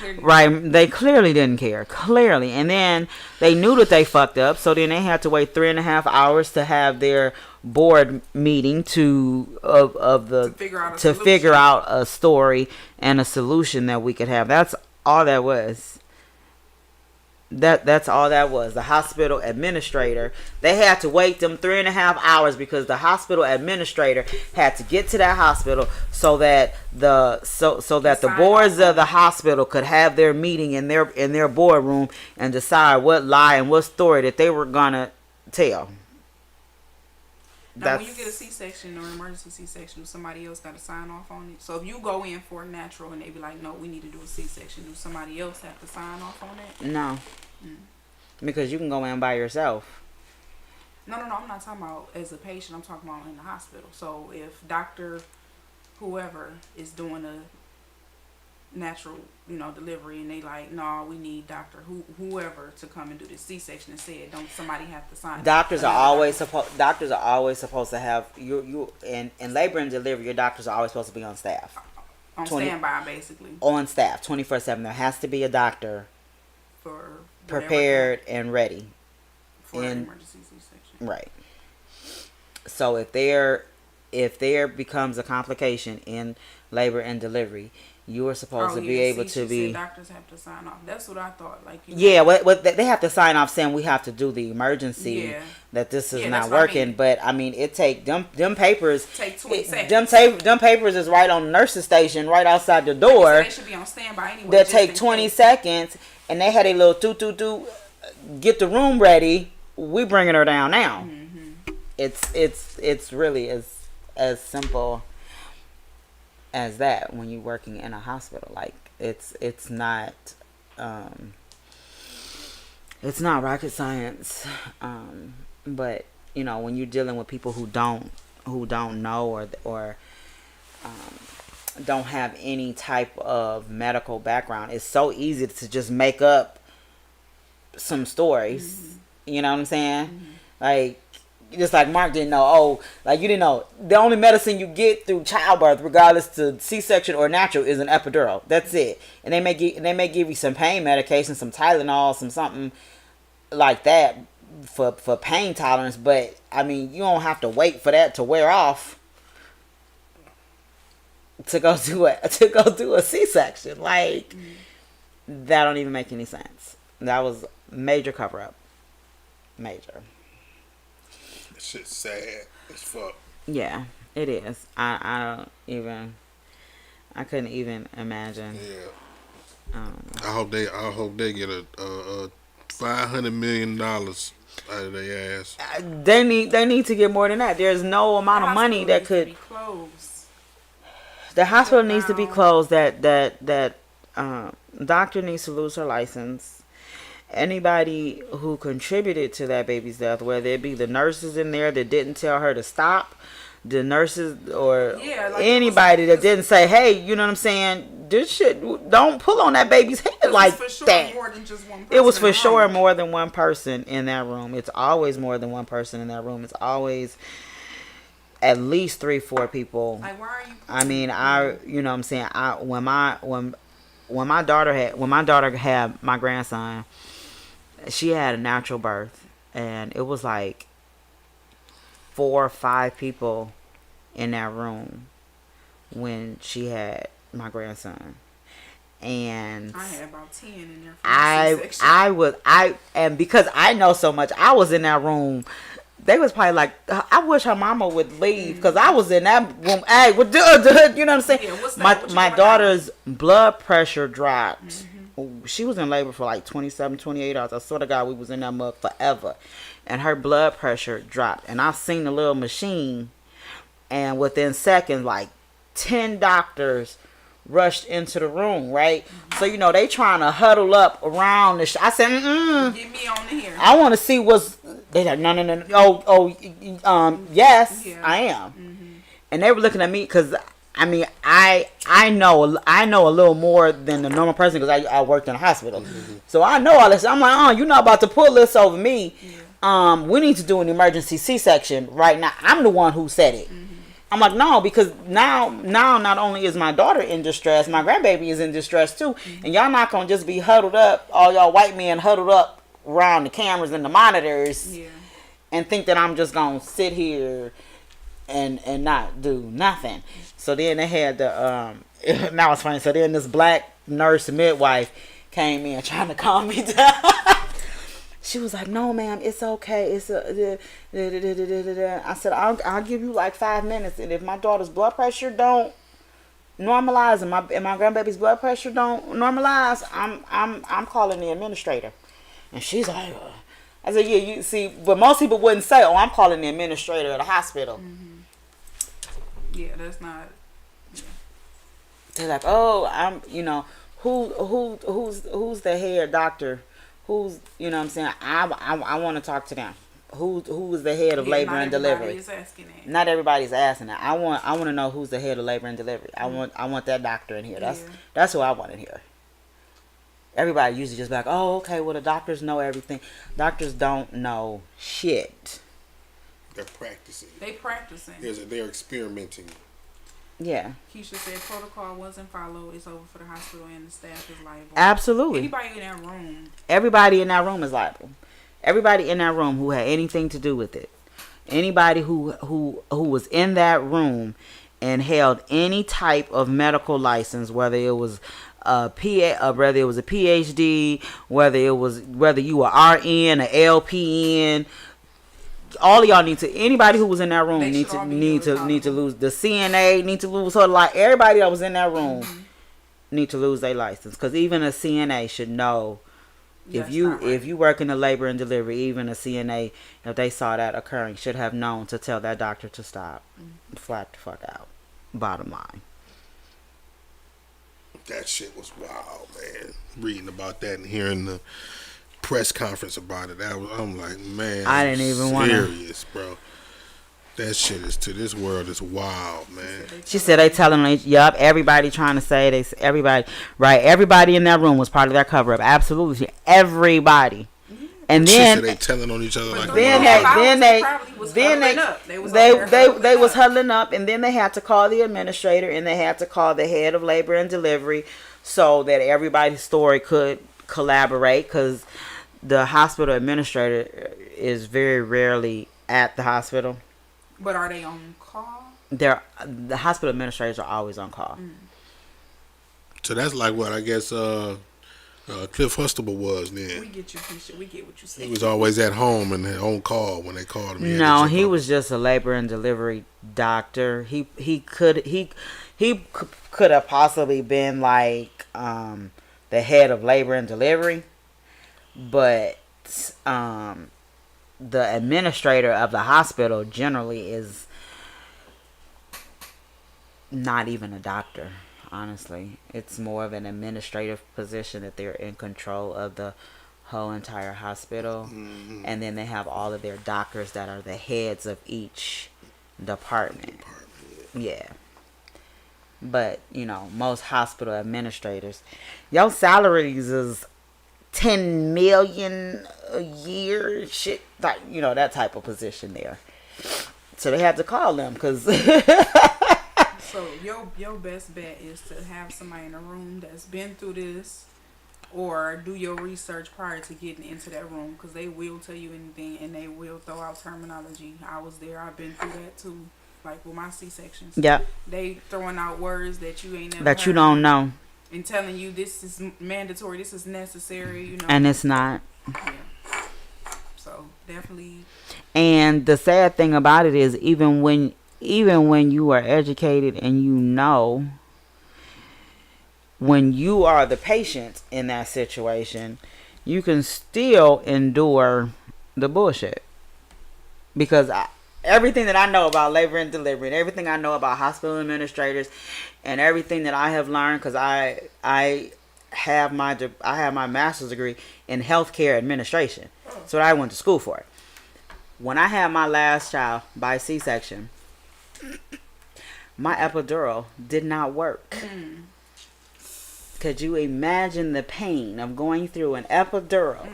they clearly didn't care. Clearly. And then they knew that they fucked up, so then they had to wait 3.5 hours to have their board meeting to figure out a story and a solution that we could have. That's all that was. That's all that was. The hospital administrator, they had to wait them 3.5 hours because the hospital administrator had to get to that hospital so that the boards of the hospital could have their meeting in their boardroom and decide what lie and what story that they were gonna tell. Now, when you get a C-section or emergency C-section, somebody else got to sign off on it. So if you go in for a natural and they be like, no, we need to do a C-section, do somebody else have to sign off on it? No, because you can go in by yourself. No, I'm not talking about as a patient. I'm talking about in the hospital. So if Dr. whoever is doing a natural, delivery, and they like, no, we need Dr. whoever to come and do this C-section, and said, don't somebody have to sign? Doctors are always supposed to have you in labor and delivery. Your doctors are always supposed to be on staff. On standby, basically. On staff, 24/7. There has to be a doctor For prepared and ready. for an emergency C-section. Right. So if there becomes a complication in labor and delivery, You were supposed Oh, to be yeah, able see, to she be. said doctors have to sign off. That's what I thought. Like, you know, Yeah, what they have to sign off saying we have to do the emergency Yeah. that this is Yeah, not that's what I working. mean. But I mean, it take them papers. Take 20 seconds. Them papers is right on the nurse's station, right outside the So door. they should be on standby anyway. That just take in 20 case. seconds, and they had a little do. Get the room ready. We bringing her down now. Mm-hmm. It's really as simple as that when you're working in a hospital. Like it's not rocket science, but you know, when you're dealing with people who don't know or don't have any type of medical background, it's so easy to just make up some stories. Mm-hmm. You know what I'm saying? Like, just like Mark didn't know. Oh, like you didn't know the only medicine you get through childbirth, regardless to C-section or natural, is an epidural. That's it. And they may give you some pain medication, some Tylenol, some something like that for pain tolerance. But I mean, you don't have to wait for that to wear off to go do a C-section. Like, that don't even make any sense. That was major cover up. Major. That shit's sad as fuck. Yeah, it is. I couldn't even imagine. Yeah. I hope they get a $500 million out of their ass. They need to get more than that. There's no amount of money that could. Be closed. The hospital needs to be closed. That doctor needs to lose her license. Anybody who contributed to that baby's death, whether it be the nurses in there that didn't tell her to stop, the nurses or anybody that didn't say, hey, you know what I'm saying, this shit, don't pull on that baby's head like that. More than just one person It was for in the sure room. more than one person in that room. It's always more than one person in that room. It's always at least 3-4 people. Like, why are you? I mean, you know what I'm saying, when my daughter had my grandson, she had a natural birth, and it was like 4 or 5 people in that room when she had my grandson. And I had about 10 in there. and because I know so much, I was in that room. They was probably like, I wish her mama would leave, because I was in that room. Hey, you know what I'm saying? Yeah, what's that? My daughter's blood pressure dropped. She was in labor for like 27, 28 hours. I swear to God, we was in that mug forever. And her blood pressure dropped. And I seen the little machine, and within seconds, like 10 doctors rushed into the room, right? So, you know, they trying to huddle up around the I said, Get me on here. I want to see what's... They like, no. Yes, Yeah. I am. And they were looking at me because... I mean, I know a little more than the normal person because I worked in a hospital, so I know all this. I'm like, you're not about to pull this over me. Yeah. We need to do an emergency C-section right now. I'm the one who said it. I'm like, no, because now not only is my daughter in distress, my grandbaby is in distress too, and y'all not gonna just be huddled up, all y'all white men huddled up around the cameras and the monitors, and think that I'm just gonna sit here and not do nothing. So then they had the now it's funny. So then this black nurse midwife came in trying to calm me down. She was like, "No, ma'am, it's okay. It's I said, "I'll give you like 5 minutes, and if my daughter's blood pressure don't normalize and my grandbaby's blood pressure don't normalize, I'm calling the administrator." And she's like, I said, "Yeah, you see, but most people wouldn't say, oh, I'm calling the administrator at the hospital." Yeah, that's not. They're like, oh, I'm, you know, who's the head doctor? Who's, you know what I'm saying? I want to talk to them. Who is the head of labor and delivery? Is asking that. Not everybody's asking that. I want to know who's the head of labor and delivery. I want that doctor in here. That's who I want in here. Everybody usually just be like, oh, okay, well, the doctors know everything. Doctors don't know shit. They're practicing. They're experimenting. Yeah. Keisha said protocol wasn't followed. It's over for the hospital and the staff is liable. Absolutely. Anybody in that room. Everybody in that room is liable. Everybody in that room who had anything to do with it. Anybody who was in that room and held any type of medical license, whether it was whether it was a PhD, whether you were RN, a LPN, all of y'all need to, anybody who was in that room They need should all to be need held to accountable. lose, the CNA need to lose her, like everybody that was in that room need to lose their license, because even a CNA should know. That's If you not right. if you work in the labor and delivery, even a CNA, if they saw that occurring, should have known to tell that doctor to stop, flat the fuck out. Bottom line. That shit was wild, man. Reading about that and hearing the press conference about it, I'm like, man, I didn't even wanna- serious, bro. That shit is, to this world, is wild, man. She said they telling me, yup, everybody trying to say everybody, right? Everybody in that room was part of that cover up. Absolutely, everybody. And She then said they telling on each other like Then they was huddling up, and then they had to call the administrator, and they had to call the head of labor and delivery, so that everybody's story could collaborate, because the hospital administrator is very rarely at the hospital. But are they on call? The hospital administrators are always on call. So that's like what I guess Cliff Huxtable was then. We get you, Keisha. We get what you He said. was always at home and on call when they called him. No, he was just a labor and delivery doctor. He could have possibly been like the head of labor and delivery, but the administrator of the hospital generally is not even a doctor. Honestly, it's more of an administrative position, that they're in control of the whole entire hospital. And then they have all of their doctors that are the heads of each department. Yeah. But, most hospital administrators, your salaries is $10 million a year, shit, like, that type of position there. So they had to call them, because So your best bet is to have somebody in a room that's been through this, or do your research prior to getting into that room, because they will tell you anything, and they will throw out terminology. I was there. I've been through that too. Like with my C-sections. yeah, They throwing out words that you ain't never that you heard, don't know, and telling you this is mandatory, this is necessary, and it's not. Yeah. So definitely. And the sad thing about it is, even when you are educated and when you are the patient in that situation, you can still endure the bullshit. Because everything that I know about labor and delivery, and everything I know about hospital administrators, and everything that I have learned, because I have my master's degree in healthcare administration. That's what I went to school for. When I had my last child by C-section, my epidural did not work. Could you imagine the pain of going through an epidural?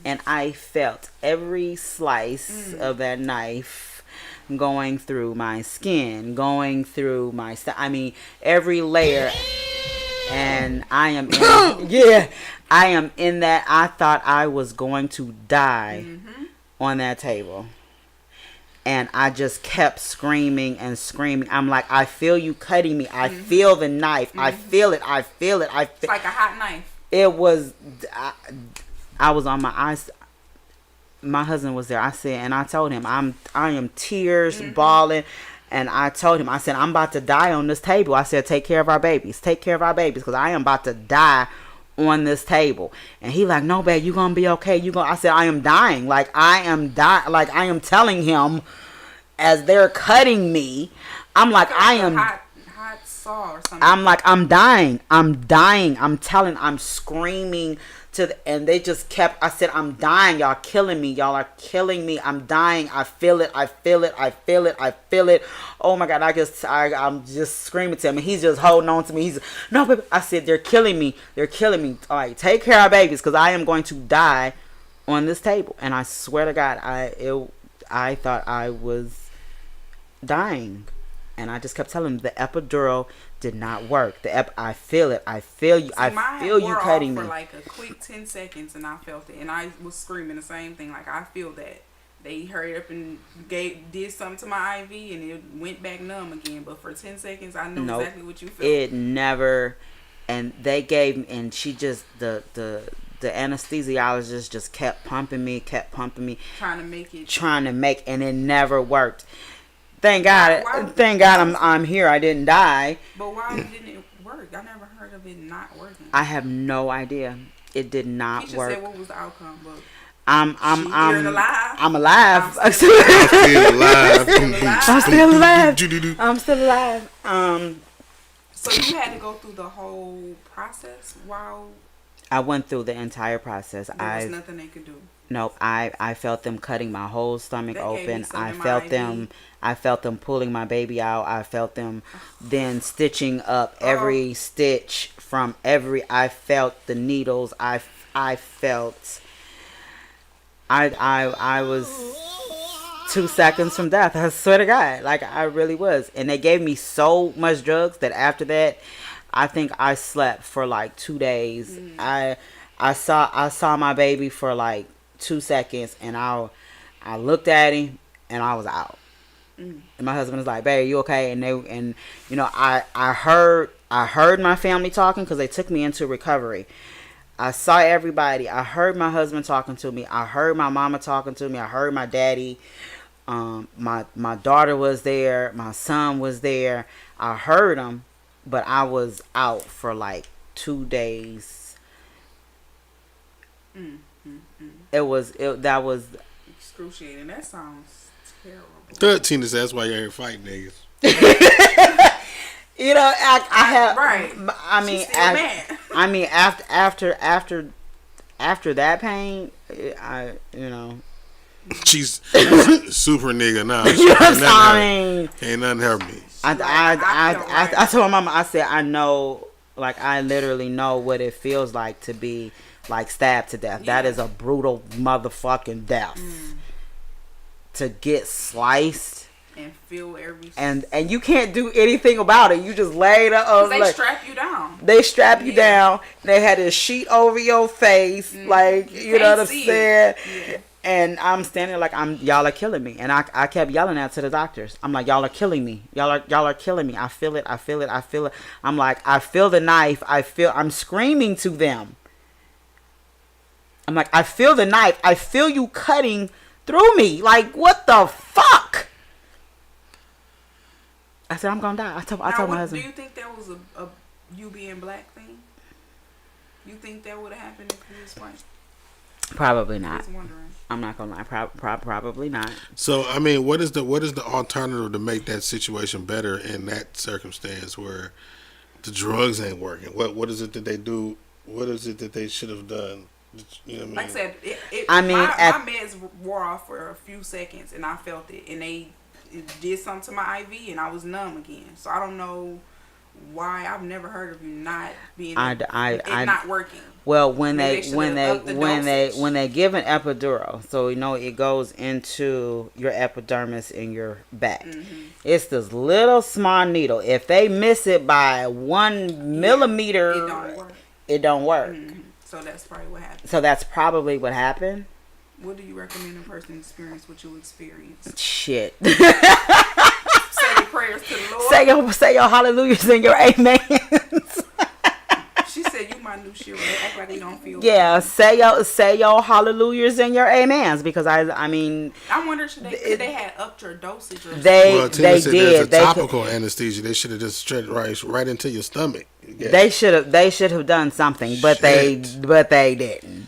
And I felt every slice of that knife going through my skin, going through my every layer. And I am in that. I thought I was going to die on that table. And I just kept screaming and screaming. I'm like, I feel you cutting me. I feel the knife. I feel it. It's like a hot knife. It was, I was on my eyes. My husband was there. I said, and I told him, I am tears bawling. And I told him, I said, I'm about to die on this table. I said, take care of our babies. Take care of our babies, because I am about to die on this table. And he like, no, babe, you gonna be okay. I said, I am dying. Like, I am dying. Like, I am telling him as they're cutting me. I'm like, I am hot saw or something. I'm like, I'm dying. I'm screaming and they just kept, I said, I'm dying. Y'all killing me. Y'all are killing me. I'm dying. I feel it. Oh my God. I'm just screaming to him. And he's just holding on to me. No, baby. I said, they're killing me. All right, take care of our babies, because I am going to die on this table. And I swear to God, I thought I was dying. And I just kept telling him the epidural did not work. I feel it. I feel you. See, I feel you cutting me. for like a quick 10 seconds, and I felt it, and I was screaming the same thing. Like, I feel that, They hurried up and did something to my IV and it went back numb again. But for 10 seconds, I know Nope. exactly what you felt. It never, and they gave, and she just, the anesthesiologist just kept pumping me, trying to make, and it never worked. Thank God, I'm here. I didn't die. But why didn't it work? I never heard of it not working. I have no idea. It did not He just work. said what was the outcome, but I'm you're alive. I'm alive. I'm still alive. I'm still alive. I'm still alive. So you had to go through the whole process while I went through the entire process. there was nothing they could do. Nope. I felt them cutting my whole stomach That gave me open. something I in my felt IV. them. I felt them pulling my baby out. I felt them then stitching up every stitch from every. I felt the needles. I felt. I was 2 seconds from death. I swear to God, like I really was. And they gave me so much drugs that after that, I think I slept for like 2 days. I saw my baby for like 2 seconds, and I looked at him, and I was out. And my husband was like, "Babe, you okay?" And I heard my family talking because they took me into recovery. I saw everybody. I heard my husband talking to me. I heard my mama talking to me. I heard my daddy. My daughter was there. My son was there. I heard them, but I was out for like 2 days. That was Excruciating. That sounds terrible. 13 is that's why you're here fighting niggas. You know, I have Right. I mean, She's still mad. I mean, after that pain, She's super nigga now. you know what I'm saying? Ain't nothing hurt me. I told my mama, I said, I know, like, I literally know what it feels like to be like stabbed to death. That is a brutal motherfucking death. To get sliced. And feel every. And you can't do anything about it. You just lay there. They strap you down. They strap you down. They had a sheet over your face, like you know what I'm saying. Yeah. And I'm standing there like y'all are killing me. And I kept yelling out to the doctors. I'm like, y'all are killing me. Y'all are killing me. I feel it. I'm like, I feel the knife. I'm screaming to them. I'm like, I feel the knife. I feel you cutting through me. Like, what the fuck? I said, I'm gonna die. I told my husband. Do you think that was a you being black thing? You think that would have happened if you was white? Probably I not. was wondering. I'm not gonna lie. Probably not. So I mean, what is the alternative to make that situation better in that circumstance where the drugs ain't working? What is it that they do? What is it that they should have done? You know what I mean? Like I said, my meds wore off for a few seconds, and I felt it, and it did something to my IV, and I was numb again. So I don't know why. I've never heard of you not being not working. Well, when Maybe they they when should've upped the they dosage. when they give an epidural, so you know it goes into your epidermis in your back. It's this little small needle. If they miss it by 1 millimeter, It don't work. it don't work. So that's probably what happened. So that's probably what happened. What do you recommend a person experience what you experienced? Shit. Say your prayers to the Lord. say your hallelujahs and your amens. She said you my new Shira. Act like you don't feel Yeah, say your hallelujahs and your amens, because I mean I wonder could they had upped your dosage or they Tina said there's a did. topical anesthesia. They should have just straight right into your stomach. Yeah. They should have done something, but they didn't.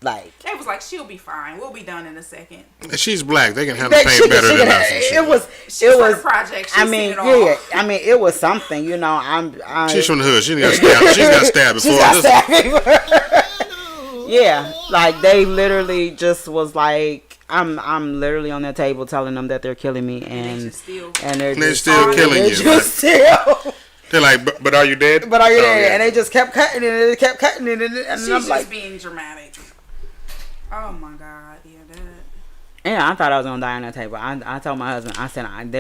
Like it was like she'll be fine. We'll be done in a second. And she's black. They can handle pain better than us. and shit. It was project. I mean, yeah. I mean, it was something. You know, She's from the hood. She got stabbed. She's got stabbed before. She's got stabbed. Yeah, like they literally just was like, I'm literally on their table telling them that they're killing me, and they're still killing you. Just still. They're like, but are you dead? But are you dead? Yeah. And they just kept cutting it, and they kept cutting it, and She's I'm just like, being dramatic. Oh my God, yeah, that. yeah, I thought I was gonna die on that table. I told my husband, I said, I'm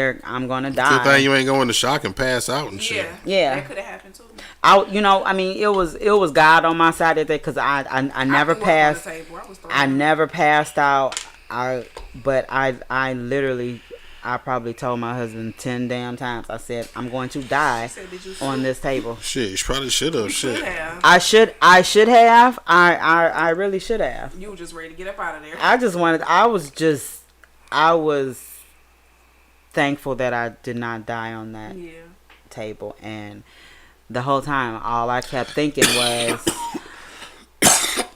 gonna Good die. thing you ain't going to shock and pass out and shit. Yeah. That could have happened too. I mean, it was God on my side of that, because I never passed. I was I never passed out. I literally, I probably told my husband 10 damn times. I said, I'm going to die Said, "Did you on this table. Shit, you probably should have. should Shit. have. I should have. I really should have. You were just ready to get up out of there. I was thankful that I did not die on that Yeah. table. And the whole time, all I kept thinking was,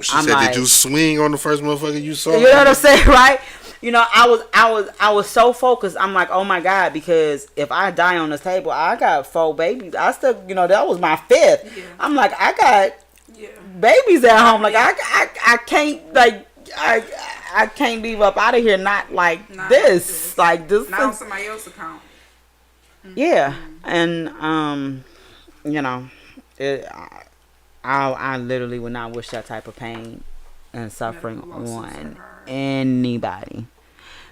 She I'm said, like- "Did you swing on the first motherfucker you saw?" you know what I'm saying, right? You know, I was so focused. I'm like, oh my God, because if I die on this table, I got 4 babies. I still, you know, that was my 5th. Yeah. I'm like, I got Yeah. babies at home. Like I can't, like, I can't leave up out of here not like Not this. Like this Not on is, somebody else's account. yeah. And you know, I literally would not wish that type of pain and suffering Medical lawsuits are on hard. anybody.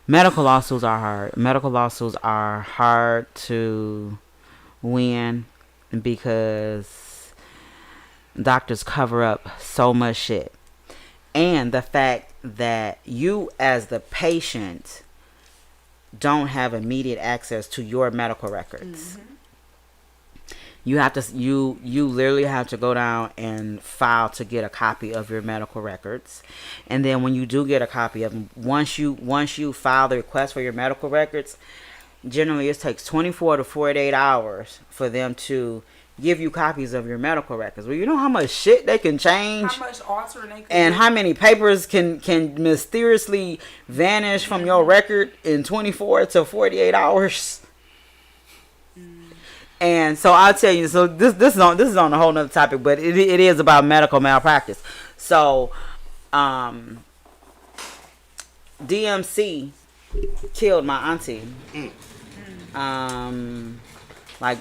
Medical lawsuits are hard. Medical lawsuits are hard to win because doctors cover up so much shit. And the fact that you as the patient don't have immediate access to your medical records. You have to you literally have to go down and file to get a copy of your medical records. And then when you do get a copy of them, once you file the request for your medical records, generally it takes 24 to 48 hours for them to give you copies of your medical records. Well, you know how much shit they can change How much altering they could and do? how many papers can mysteriously vanish from your record in 24 to 48 hours. And so I'll tell you, so this is on a whole nother topic, but it is about medical malpractice. So DMC killed my auntie like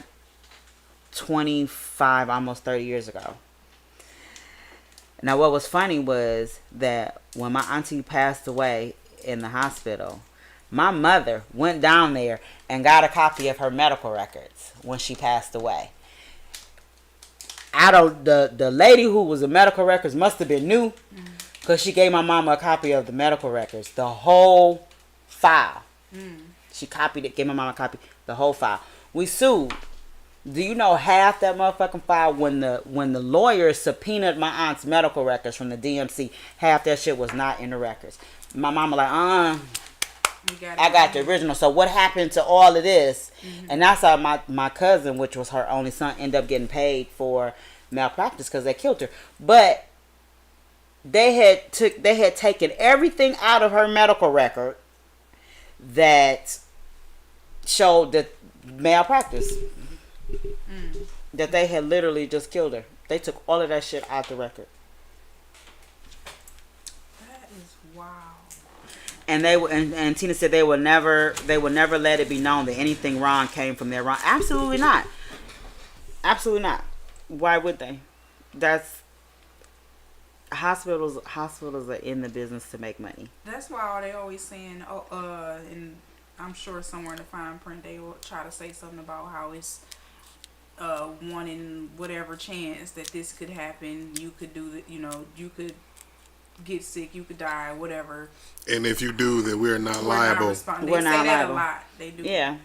25, almost 30 years ago. Now what was funny was that when my auntie passed away in the hospital, my mother went down there and got a copy of her medical records when she passed away. The lady who was the medical records must have been new, because she gave my mama a copy of the medical records, the whole file. She copied it, gave my mama a copy, the whole file. We sued. Do you know half that motherfucking file, when the lawyer subpoenaed my aunt's medical records from the DMC, half that shit was not in the records. My mama like, I got the original. So what happened to all of this? And that's how my cousin, which was her only son, ended up getting paid for malpractice because they killed her. But they had taken everything out of her medical record that showed that malpractice. That they had literally just killed her. They took all of that shit out the record. That is wow. And and Tina said they would never let it be known that anything wrong came from their wrong. Absolutely not. Absolutely not. Why would they? That's hospitals are in the business to make money. That's why they always saying, and I'm sure somewhere in the fine print they will try to say something about how it's 1 in whatever chance that this could happen. You could do the, you could get sick, you could die, whatever. And if you do, then we're not We're liable. They We're say not that liable. a lot. They do. Yeah.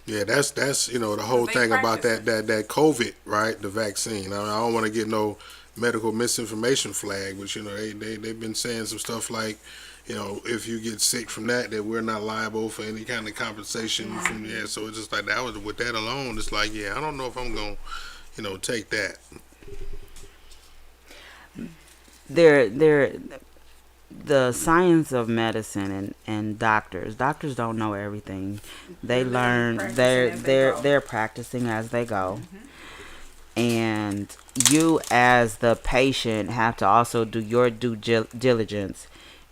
Yeah, that's the whole They thing about practice that COVID, right? The vaccine. I don't want to get no medical misinformation flag, but they've been saying some stuff like, if you get sick from that we're not liable for any kind of compensation from there. So it's just like that. Was with that alone, it's like, yeah, I don't know if I'm gonna, take that. The science of medicine and doctors don't know everything. They learn, they're practicing as they go. And you as the patient have to also do your due diligence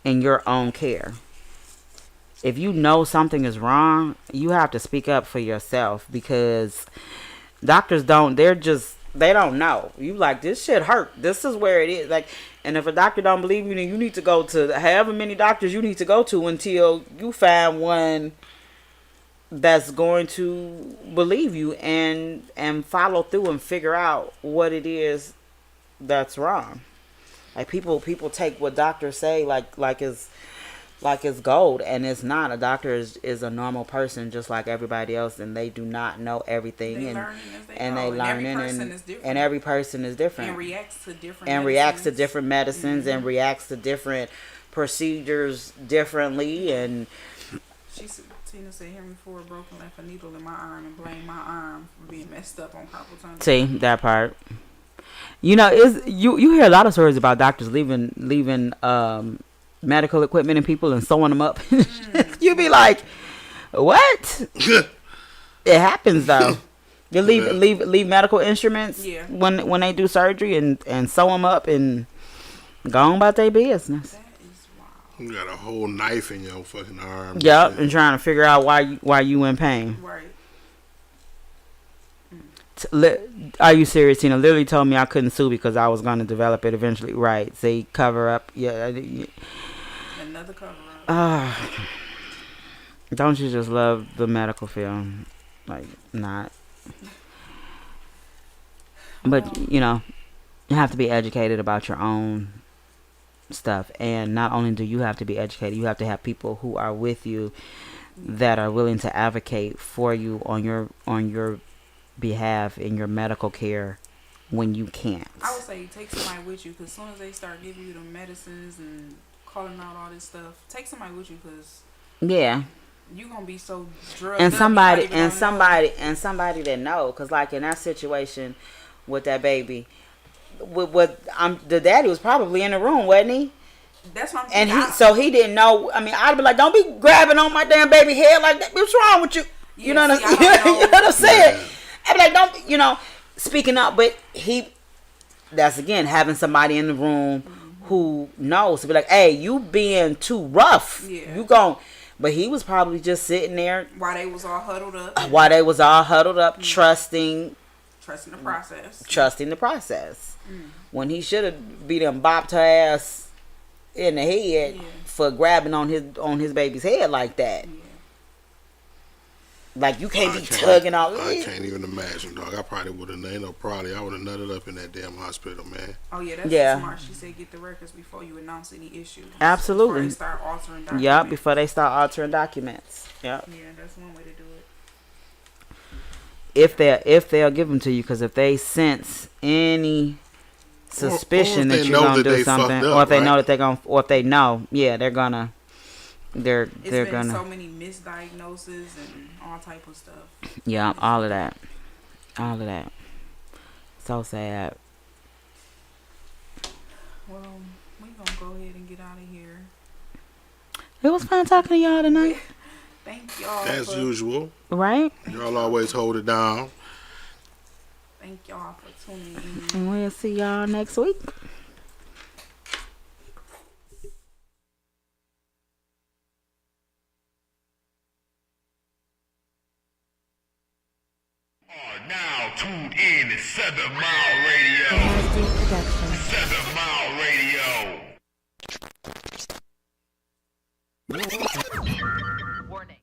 in your own care. If you know something is wrong, you have to speak up for yourself, because doctors they don't know. You like, this shit hurt. This is where it is. Like, and if a doctor don't believe you, then you need to go to however many doctors you need to go to until you find one that's going to believe you and follow through and figure out what it is that's wrong. Like, people take what doctors say like is like it's gold, and it's not. A doctor is a normal person just like everybody else, and they do not know everything, They and learning as they and go. they And learning, every person is different. and every person is different, and reacts to different and medicines. reacts to different medicines, and reacts to different procedures differently, and Tina said Henry Ford broken left a needle in my arm and blamed my arm for being messed up on carpal tunnel. see that part. You know, is you hear a lot of stories about doctors leaving medical equipment and people and sewing them up. You be like, what? It happens though. You leave medical instruments when they do surgery and sew them up and go on about their business. That is wild. You got a whole knife in your fucking arm. Yep, and trying to figure out why you in pain. Right. Are you serious, Tina? Literally told me I couldn't sue because I was going to develop it eventually. Right. See, cover up. Yeah. Another cover up. Don't you just love the medical field? Like, not. But, you know, you have to be educated about your own stuff. And not only do you have to be educated, you have to have people who are with you that are willing to advocate for you on your behalf in your medical care when you can't. I would say take somebody with you, because as soon as they start giving you the medicines and calling out all this stuff, take somebody with you, because yeah, you're gonna be so drugged and up, somebody you not even somebody that know, because like in that situation with that baby, the daddy was probably in the room, wasn't he? That's what I'm And saying. he didn't know. I mean, I'd be like, don't be grabbing on my damn baby head like that. What's wrong with you? You know what I'm saying? I'd be like, don't, you know, speaking up. But that's again, having somebody in the room who knows to be like, hey, you being too rough. Yeah. You gon'. But he was probably just sitting there while they was all huddled up. Trusting the process. When he should have beat him, bopped her ass in the head for grabbing on his baby's head like that. Yeah. Like, you can't be tugging all. I can't even imagine, dog. I probably would have, I would have nutted up in that damn hospital, man. Oh yeah, that's smart. She said get the records before you announce any issues. Absolutely. Before they start altering documents. Yep, before they start altering documents. Yep. Yeah, that's one way to do it. If they'll give them to you, because if they sense any suspicion that you're gonna do something, or if they know that they're gonna, or if they know, they're gonna. They're gonna. So many misdiagnoses and all type of stuff. Yeah, all of that. So sad. Well, we gonna go ahead and get out of here. It was fun talking to y'all tonight. Thank y'all. As usual. Right? Y'all always hold it down. Thank y'all for tuning in. And we'll see y'all next week. Now tuned in to 7 Mile Radio. Production. 7 Mile Radio. Warning.